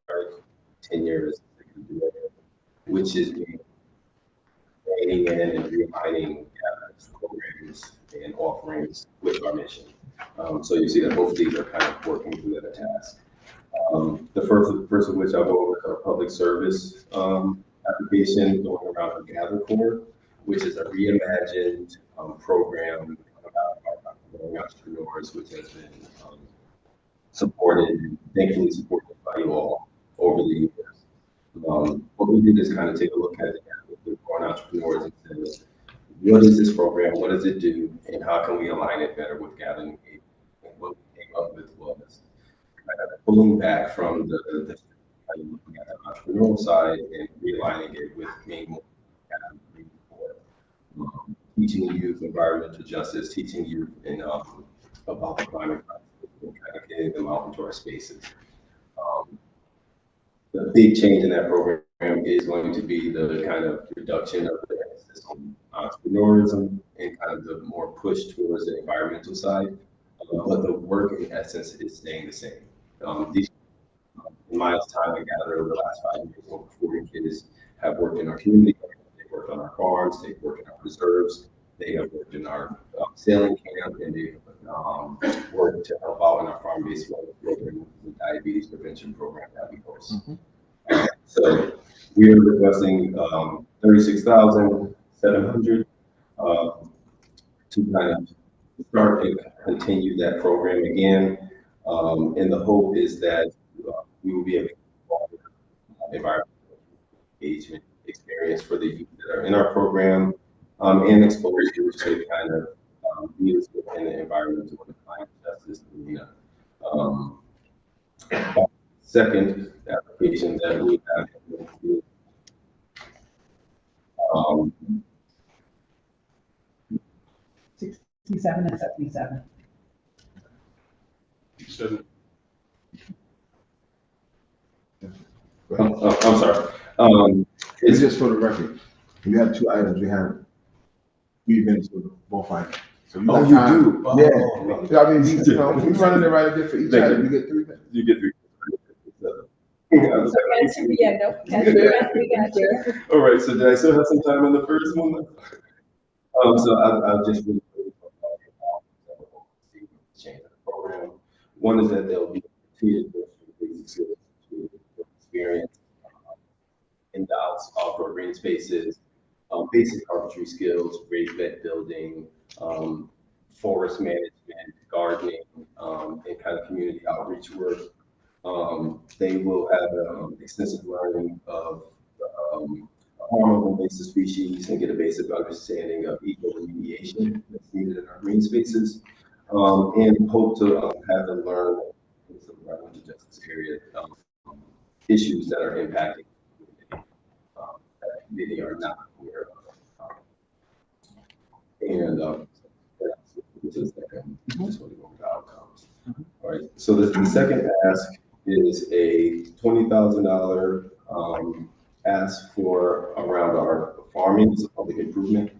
our 10 years, which is reining in and realigning programs and offerings with our mission. So you see that both of these are kind of working through that task. The first of which I'll go over is our public service application going around the Gather Core, which is a reimagined program about our entrepreneurs, which has been supported, thankfully supported by you all over the years. What we did is kind of take a look at it with growing entrepreneurs and say, what is this program? What does it do? And how can we align it better with Gather New Haven? And what we came up with was kind of pulling back from the looking at the entrepreneurial side and realigning it with being more teaching youth environmental justice, teaching youth in, about the climate crisis, and kind of getting them out into our spaces. The big change in that program is going to be the kind of reduction of the emphasis on entrepreneurism and kind of the more push towards the environmental side. But the work in essence is staying the same. In my time at Gather over the last 5 years, over 40 kids have worked in our community. They've worked on our farms, they've worked in our preserves, they have worked in our sailing camp, and they've worked to help out in our farm-based program, the diabetes prevention program that we host. So we are requesting $36,700 to kind of start and continue that program again. And the hope is that we will be able to offer environmental engagement experience for the youth that are in our program, and exposure to kind of leaders within the environmental and climate justice arena. Second application that we have is 67 and 77. I'm sorry. It's just for the record. We have 2 items. We have 3 minutes for both items. So you do? Yeah. I mean, you know, we're running it right there for each item. You get 3 minutes. You get 3 minutes. We got you. All right, so did I still have some time on the first one? So I'll just really change the program. One is that there'll be experience in the outdoor green spaces, basic carpentry skills, raised bed building, forest management, gardening, and kind of community outreach work. They will have extensive learning of harm of invasive species and get a basic understanding of eco-remediation that's needed in our green spaces. And hope to have them learn in some environmental justice area issues that are impacting the community that many are not aware of. Just want to go with the outcomes. All right. So the second ask is a $20,000 ask for around our farming as a public improvement.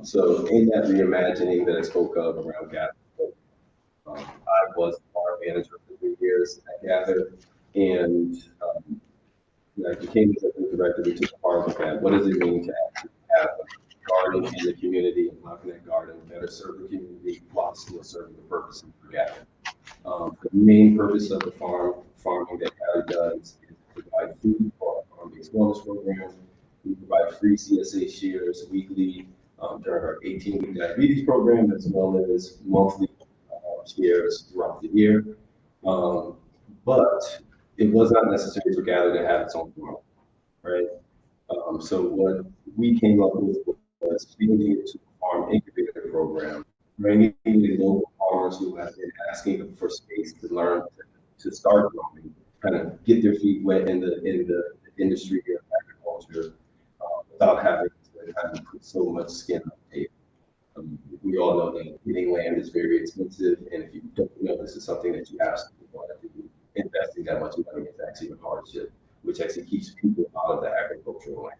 So in that reimagining that I spoke of around Gather, I was farm manager for 3 years at Gather, and I became executive director. We took a hard look at what does it mean to actually have a garden in the community, and how can that garden better serve the community while still serving the purpose of Gather. The main purpose of the farming that Gather does is provide food for our farm-based wellness program. We provide free CSA shares weekly during our 18-week diabetes program, as well as monthly shares throughout the year. But it was not necessary for Gather to have its own farm, right? So what we came up with was we needed to farm incubator program, bringing in local farmers who have been asking for space to learn to start growing, kind of get their feet wet in the industry of agriculture, without having to kind of put so much skin on the table. We all know that getting land is very expensive, and if you don't know this is something that you absolutely want to do, investing that much money is actually a hardship, which actually keeps people out of the agricultural land,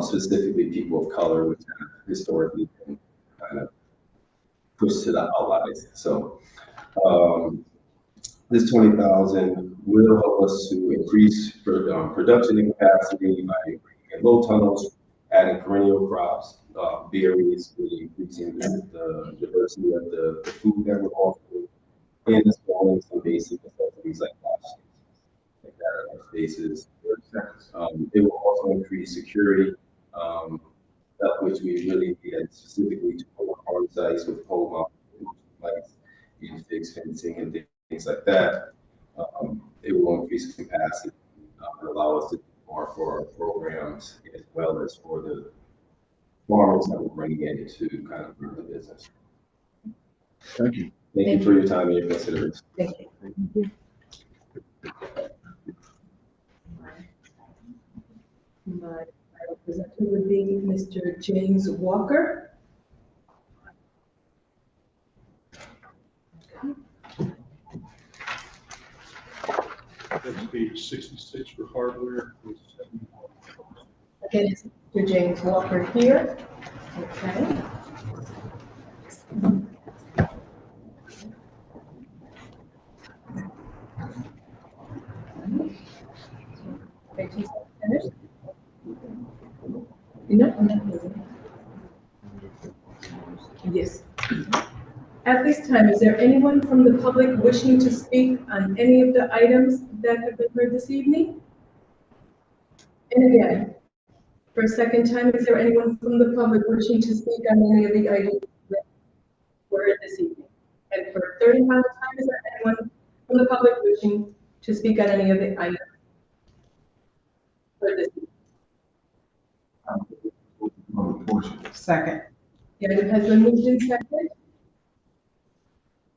specifically people of color, which have historically been kind of pushed to the outliers. So this 20,000 will help us to increase production capacity by bringing in low tunnels, adding perennial crops, berries, really increasing the diversity of the food that we're offering, and installing some basic necessities like wash like that in our spaces. It will also increase security, which we really needed specifically to farm sites with pole mounted lights and fixed fencing and things like that. It will increase capacity and allow us to do more for our programs as well as for the farmers that we're bringing in to kind of grow the business. Thank you. Thank you for your time and your consideration. Thank you. My representative would be Mr. James Walker. That's page 66 for hardware. Again, it's Mr. James Walker here. Okay. Finished? No. Yes. At this time, is there anyone from the public wishing to speak on any of the items that have been heard this evening? And again, for a second time, is there anyone from the public wishing to speak on any of the items that were heard this evening? And for a third and final time, is there anyone from the public wishing to speak on any of the items for this evening? Second. The item has been moved and seconded.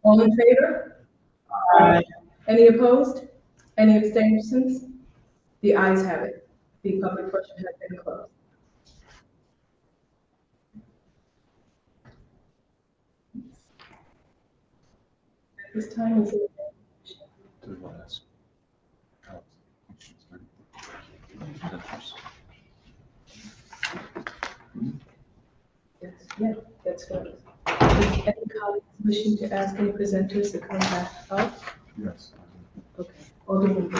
All in favor? Aye. Any opposed? Any abstentions? The ayes have it. The public portion has been closed. At this time, is it? Yeah, that's what. Is any colleagues wishing to ask any presenters to come back up? Yes. Okay. Alderman.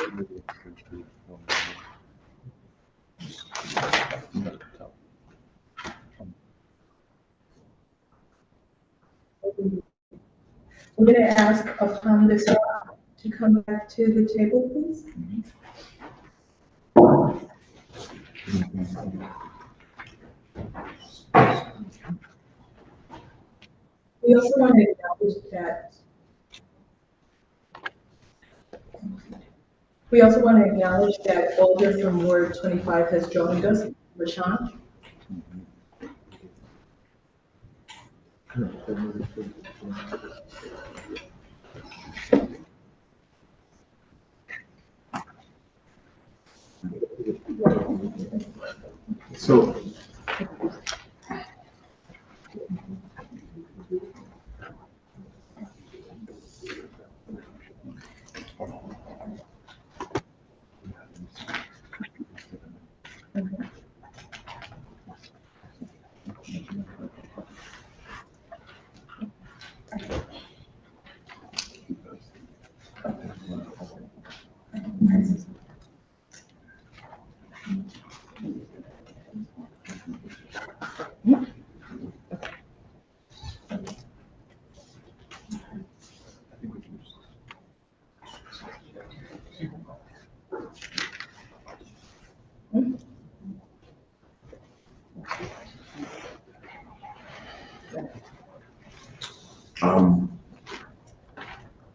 I'm going to ask upon this to come back to the table, please. We also want to acknowledge that Alder from Ward 25 has joined us, Rashawn. So,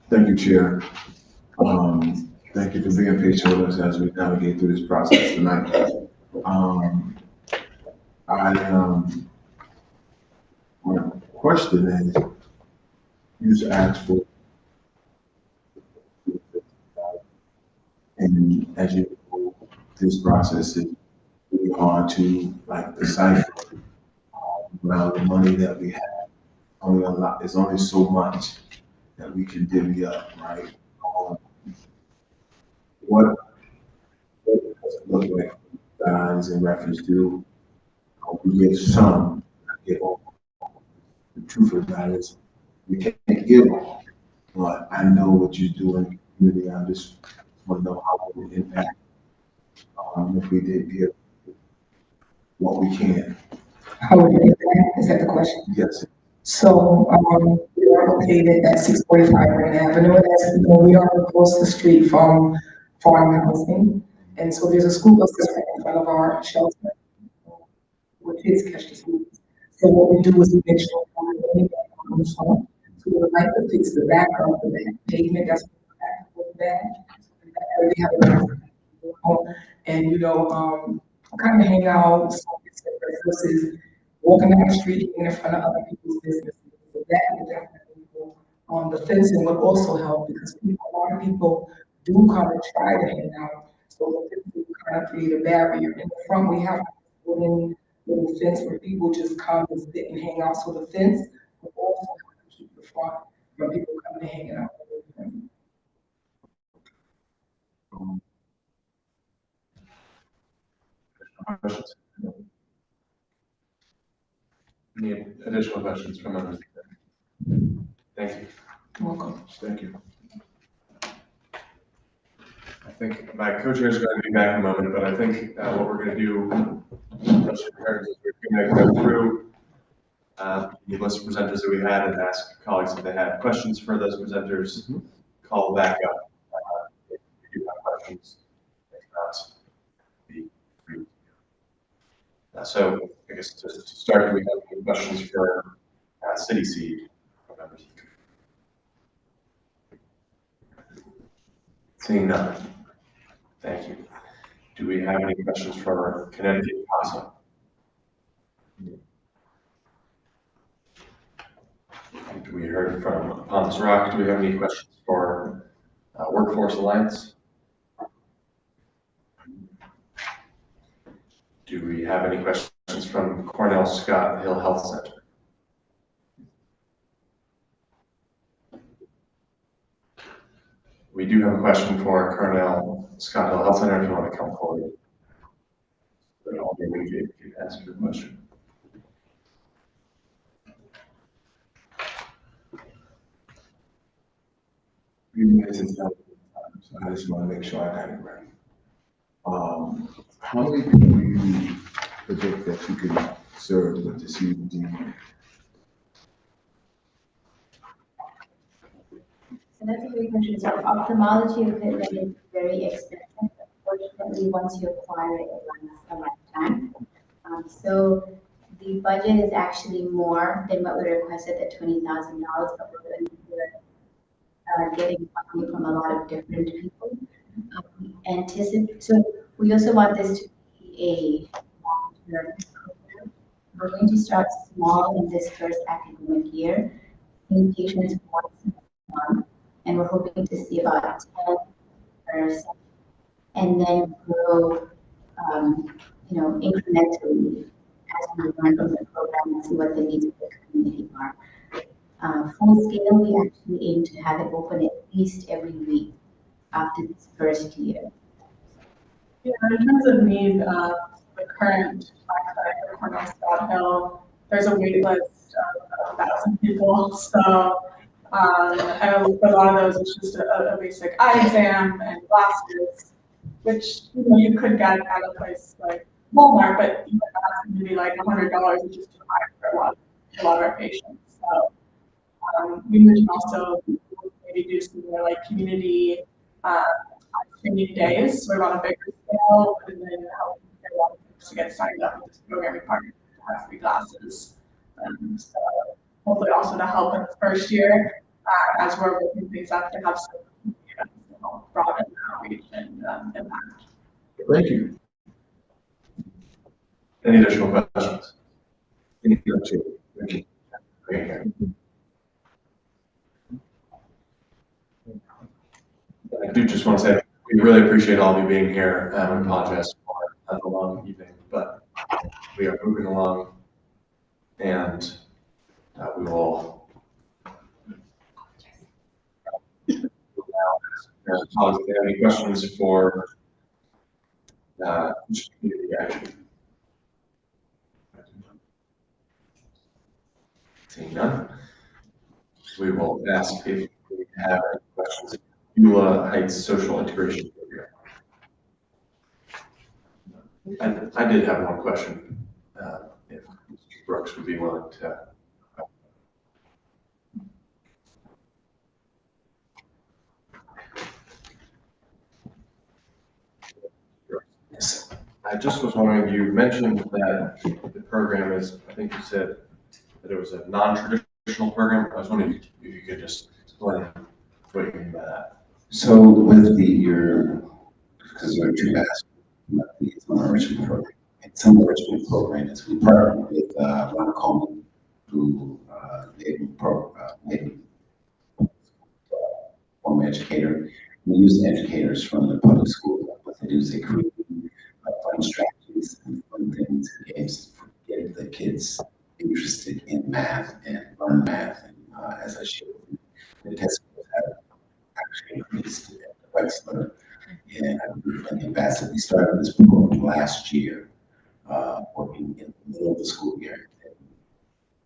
thank you, Chair. Thank you for being patient with us as we navigate through this process tonight. My question is, you just asked for, and as you know, this process is really hard to like decipher around the money that we have. Only a lot, there's only so much that we can divvy up, right? What does it look like for you guys in reference to, we give some, not give all. The truth of that is, we can't give all, but I know what you're doing in the community. I just want to know how it would impact if we did give what we can. How would it impact? Is that the question? Yes. So, we are located at 645 Grand Avenue, and as you know, we are across the street from farm housing. And so there's a school bus that's right in front of our shelter where kids catch the school bus. So what we do is we make sure that on the phone. So we would like to fix the back of the back pavement, that's bad. We have a, and kind of hang out, versus walking down the street in front of other people's businesses. So that would definitely go on. The fencing would also help because a lot of people do come and try to hang out. So the fencing would kind of create a barrier. In the front, we have a little fence where people just come and sit and hang out. So the fence would also help to keep the front from people coming and hanging out. Questions? Any additional questions from members? Thank you. You're welcome. Thank you. I think my co-chair is going to be back in a moment, but I think what we're going to do, is we're going to go through the list of presenters that we had and ask colleagues if they had questions for those presenters. Call back up if you do have questions. If not, be free. So I guess to start, we have any questions for City Seed members. Seeing none. Thank you. Do we have any questions for Connecticut CASA? And we heard from Palms Rock. Do we have any questions for Workforce Alliance? Do we have any questions from Cornell Scott Hill Health Center? We do have a question for Cornell Scott Hill Health Center if you want to come forward. But I'll be able to ask your question. So I just want to make sure I got it right. How many people do you predict that you could serve with the CBD? So that's a great question. So ophthalmology equipment is very expensive. Unfortunately, once you acquire it, it lasts a lifetime. So the The budget is actually more than what we requested, the $20,000, but we're getting funding from a lot of different people. So we also want this to be a long-term program. We're going to start small in this first academic year, seeing patients once a month, and we're hoping to see about 10 per session, and then grow, incrementally as we learn from the program and see what the needs of the community are. Full scale, we actually aim to have it open at least every week after this first year. Yeah, in terms of need, the current clinic at Cornell Scott Hill, there's a wait list of 1,000 people. So, and for a lot of those, it's just a basic eye exam and glasses, which you could get at a place like Walmart, but even that's going to be like $100, which is too high for a lot of our patients. So, we can also maybe do some more like community training days, sort of on a bigger scale, and then help get a lot of folks to get signed up with this program. We partnered to have free glasses. So hopefully also to help in the first year as we're working things up to have some broaden outreach and impact. Thank you. Any additional questions? Thank you. I do just want to say we really appreciate all of you being here. I apologize for the long evening, but we are moving along, and we will now ask if you have any questions for community action. Seeing none, we will ask if we have any questions. BoA Heights Social Integration Program. I did have one question, if Mr. Brooks would be willing to. Yes. I just was wondering, you mentioned that the program is, I think you said that it was a non-traditional program. I was wondering if you could just explain what you mean by that. So with because there are two aspects of the summer enrichment program. And summer enrichment program is we partner with Ron Coleman, who former educator. We use educators from the public school. What they do is they create fun strategies and fun things and games to get the kids interested in math and learn math. And as I showed you, the test scores have actually increased at Wexler and Ambassador. We started this program last year, working in the middle of the school year, and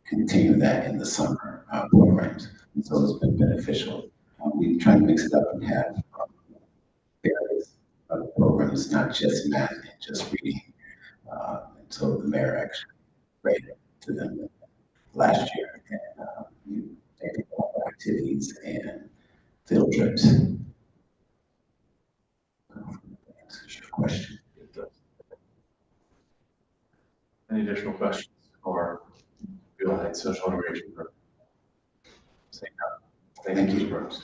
continue that in the summer programs. And so it's been beneficial. We try to mix it up and have various other programs, not just math and just reading. And so the mayor actually rated to them last year, and we take a lot of activities and field trips. Answers your question. Any additional questions for BoA Heights Social Integration Program? Thank you, Mr. Brooks.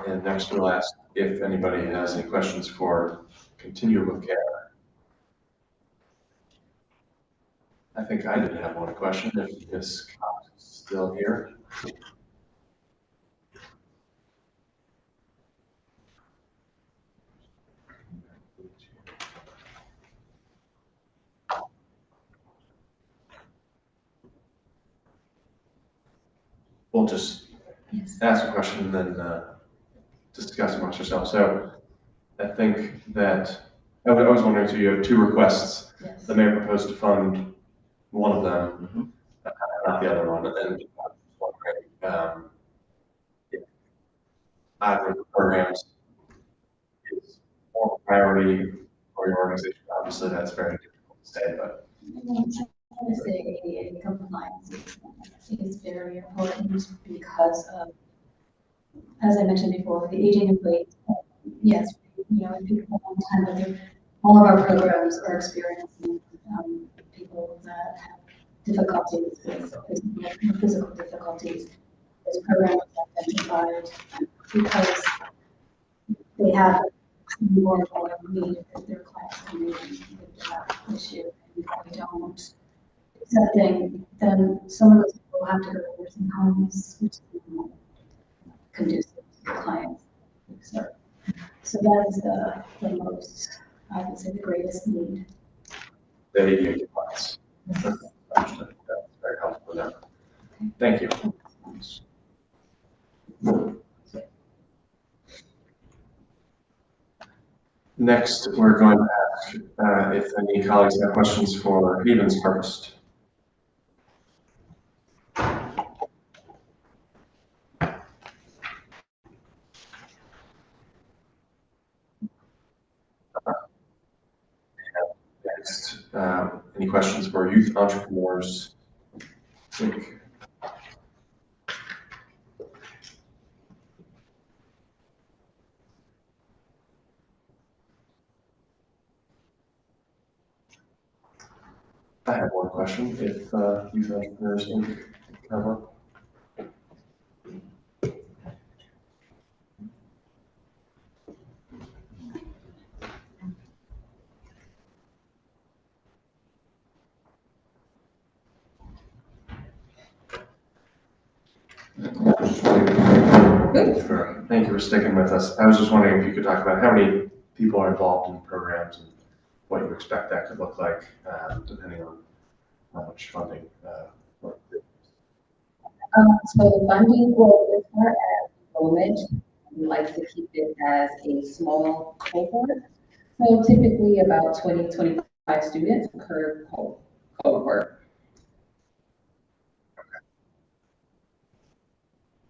And next we'll ask if anybody has any questions for Continuum of Care. I think I did have one question, if Ms. Cox is still here. We'll just ask a question and then discuss amongst ourselves. So I think that I was wondering, so you have two requests. Yes. The mayor proposed to fund one of them, not the other one, and then if either of the programs is more priority for your organization. Obviously, that's very difficult to say, but. I would say ADA compliance is very important because of, as I mentioned before, the aging in place. Yes, people a long time, but all of our programs are experiencing people that have difficulties with physical difficulties. This program was identified because they have more of a need if their class community with that issue, and if we don't do something, then some of those people have to go to nursing homes, which is not conducive to the clients. So that is the most, I would say, the greatest need. The ADA compliance. Understood. That's very helpful there. Thank you. Next, we're going to ask if any colleagues have questions for Haven's Harvest. Next, any questions for Youth Entrepreneurs Inc.? I have one question. If Youth Entrepreneurs Inc. have one. Thank you for sticking with us. I was just wondering if you could talk about how many people are involved in programs and what you expect that could look like, depending on how much funding. So the funding will start at enrollment. We like to keep it as a small cohort. So typically about 20, 25 students per cohort.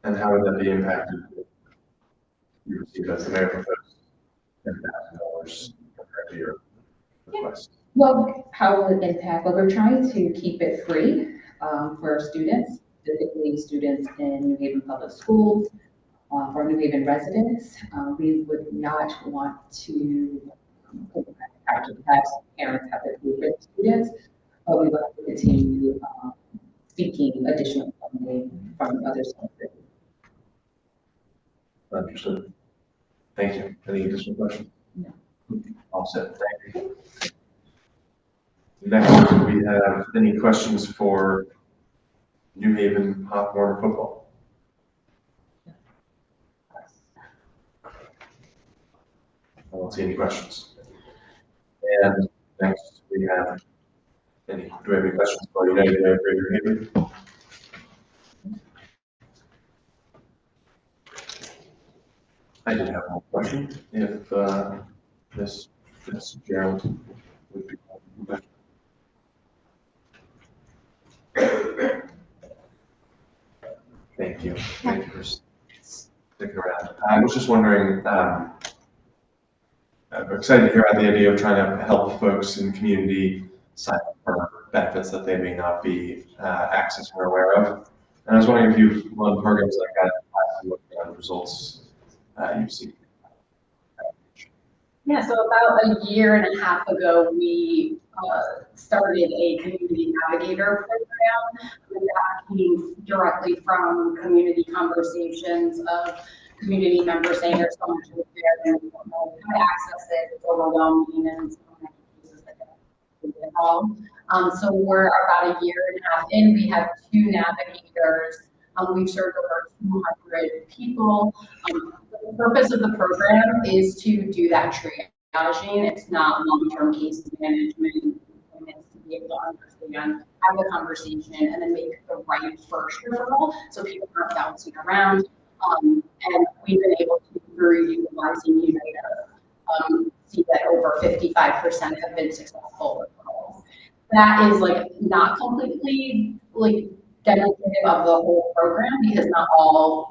And how would that be impacted if you receive, as the mayor proposed, $10,000 compared to your request? Well, how will it impact? Well, we're trying to keep it free for students, typically students in New Haven Public Schools, for New Haven residents. We would not want to have parents have to pay for students, but we would like to continue seeking additional funding from other sources. Understood. Thank you. Any additional questions? No. All set. Thank you. Next, we have any questions for New Haven Pop Warner football? I don't see any questions. And next, we have do we have any questions for United Way of Greater Haven? I did have one question. If Ms. Fitzgerald would be back. Thank you. Thank you for sticking around. I was just wondering, I'm excited to hear about the idea of trying to help folks in the community sign up for benefits that they may not be accessing or aware of. And I was wondering if you've run programs like that and what kind of results you've seen. Yeah, so about a year and a half ago, we started a community navigator program. That came directly from community conversations of community members saying there's so much there and we don't know how to access it, it's overwhelming, and so many cases that get involved. So we're about a year and a half in. We have 2 navigators. We've served over 200 people. The purpose of the program is to do that triaging. It's not long-term case management. It's to be able to understand, have a conversation, and then make the right first referral so people aren't bouncing around. And we've been able to, through utilizing Unite, see that over 55% have been successful referrals. That is like not completely like demonstrative of the whole program because not all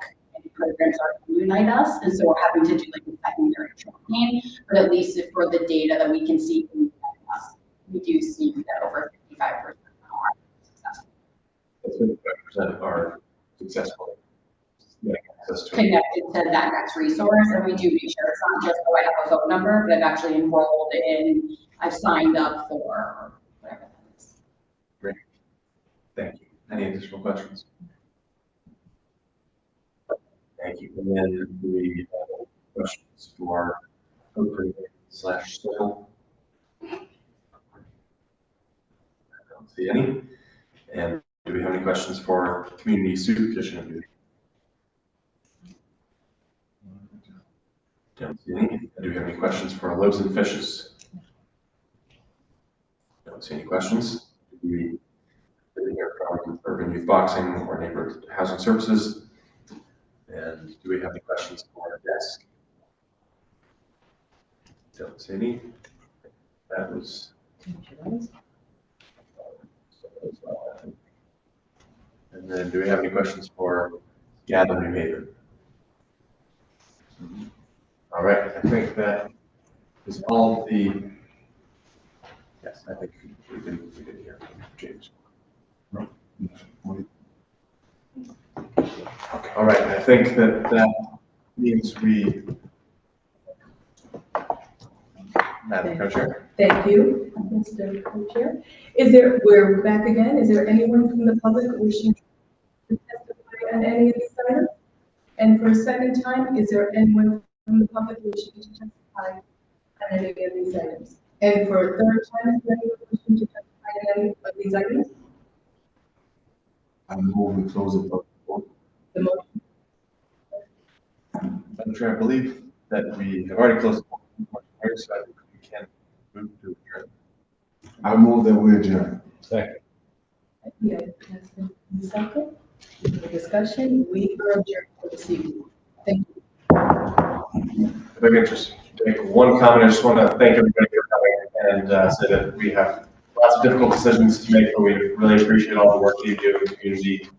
programs are Unite Us, and so we're having to do like a secondary training, but at least for the data that we can see from Unite Us, we do see that over 55% are successful. 55% are successfully connected to that next resource, and we do make sure it's not just, oh, I have a phone number, but I've actually enrolled in, I've signed up for whatever that is. Any additional questions? Thank you. And then do we have questions for appropriate/civil? I don't see any. And do we have any questions for community supervision and duty? Don't see any. And do we have any questions for loaves and fishes? Don't see any questions. Do we hear from urban youth boxing or neighborhood housing services? And do we have any questions for our desk? Don't see any. That was. And then do we have any questions for Gather New Haven? All right, I think that is all the, yes, I think we did hear from James. All right, I think that means we, Madam Co-Chair. Thank you, Mr. Co-Chair. We're back again. Is there anyone from the public wishing to testify on any of these items? And for a second time, is there anyone from the public wishing to testify on any of these items? And for a third time, is there anyone wishing to testify on any of these items? I move we close the public vote. The motion. Madam Chair, I believe that we have already closed the public, so I think we can move to adjourn. I move that we adjourn. Second. Yeah, that's the second. The discussion, we are adjourned for this evening. Thank you. If I could just make one comment, I just want to thank everybody for coming and say that we have lots of difficult decisions to make, but we really appreciate all the work that you do in the community.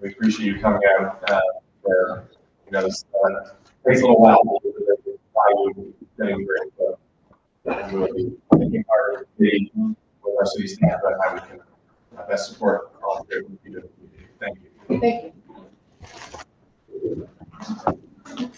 We appreciate you coming out for, this takes a little while to value getting great, but we'll be thinking hard with our city staff about how we can best support all the great work you do in the community. Thank you. Thank you.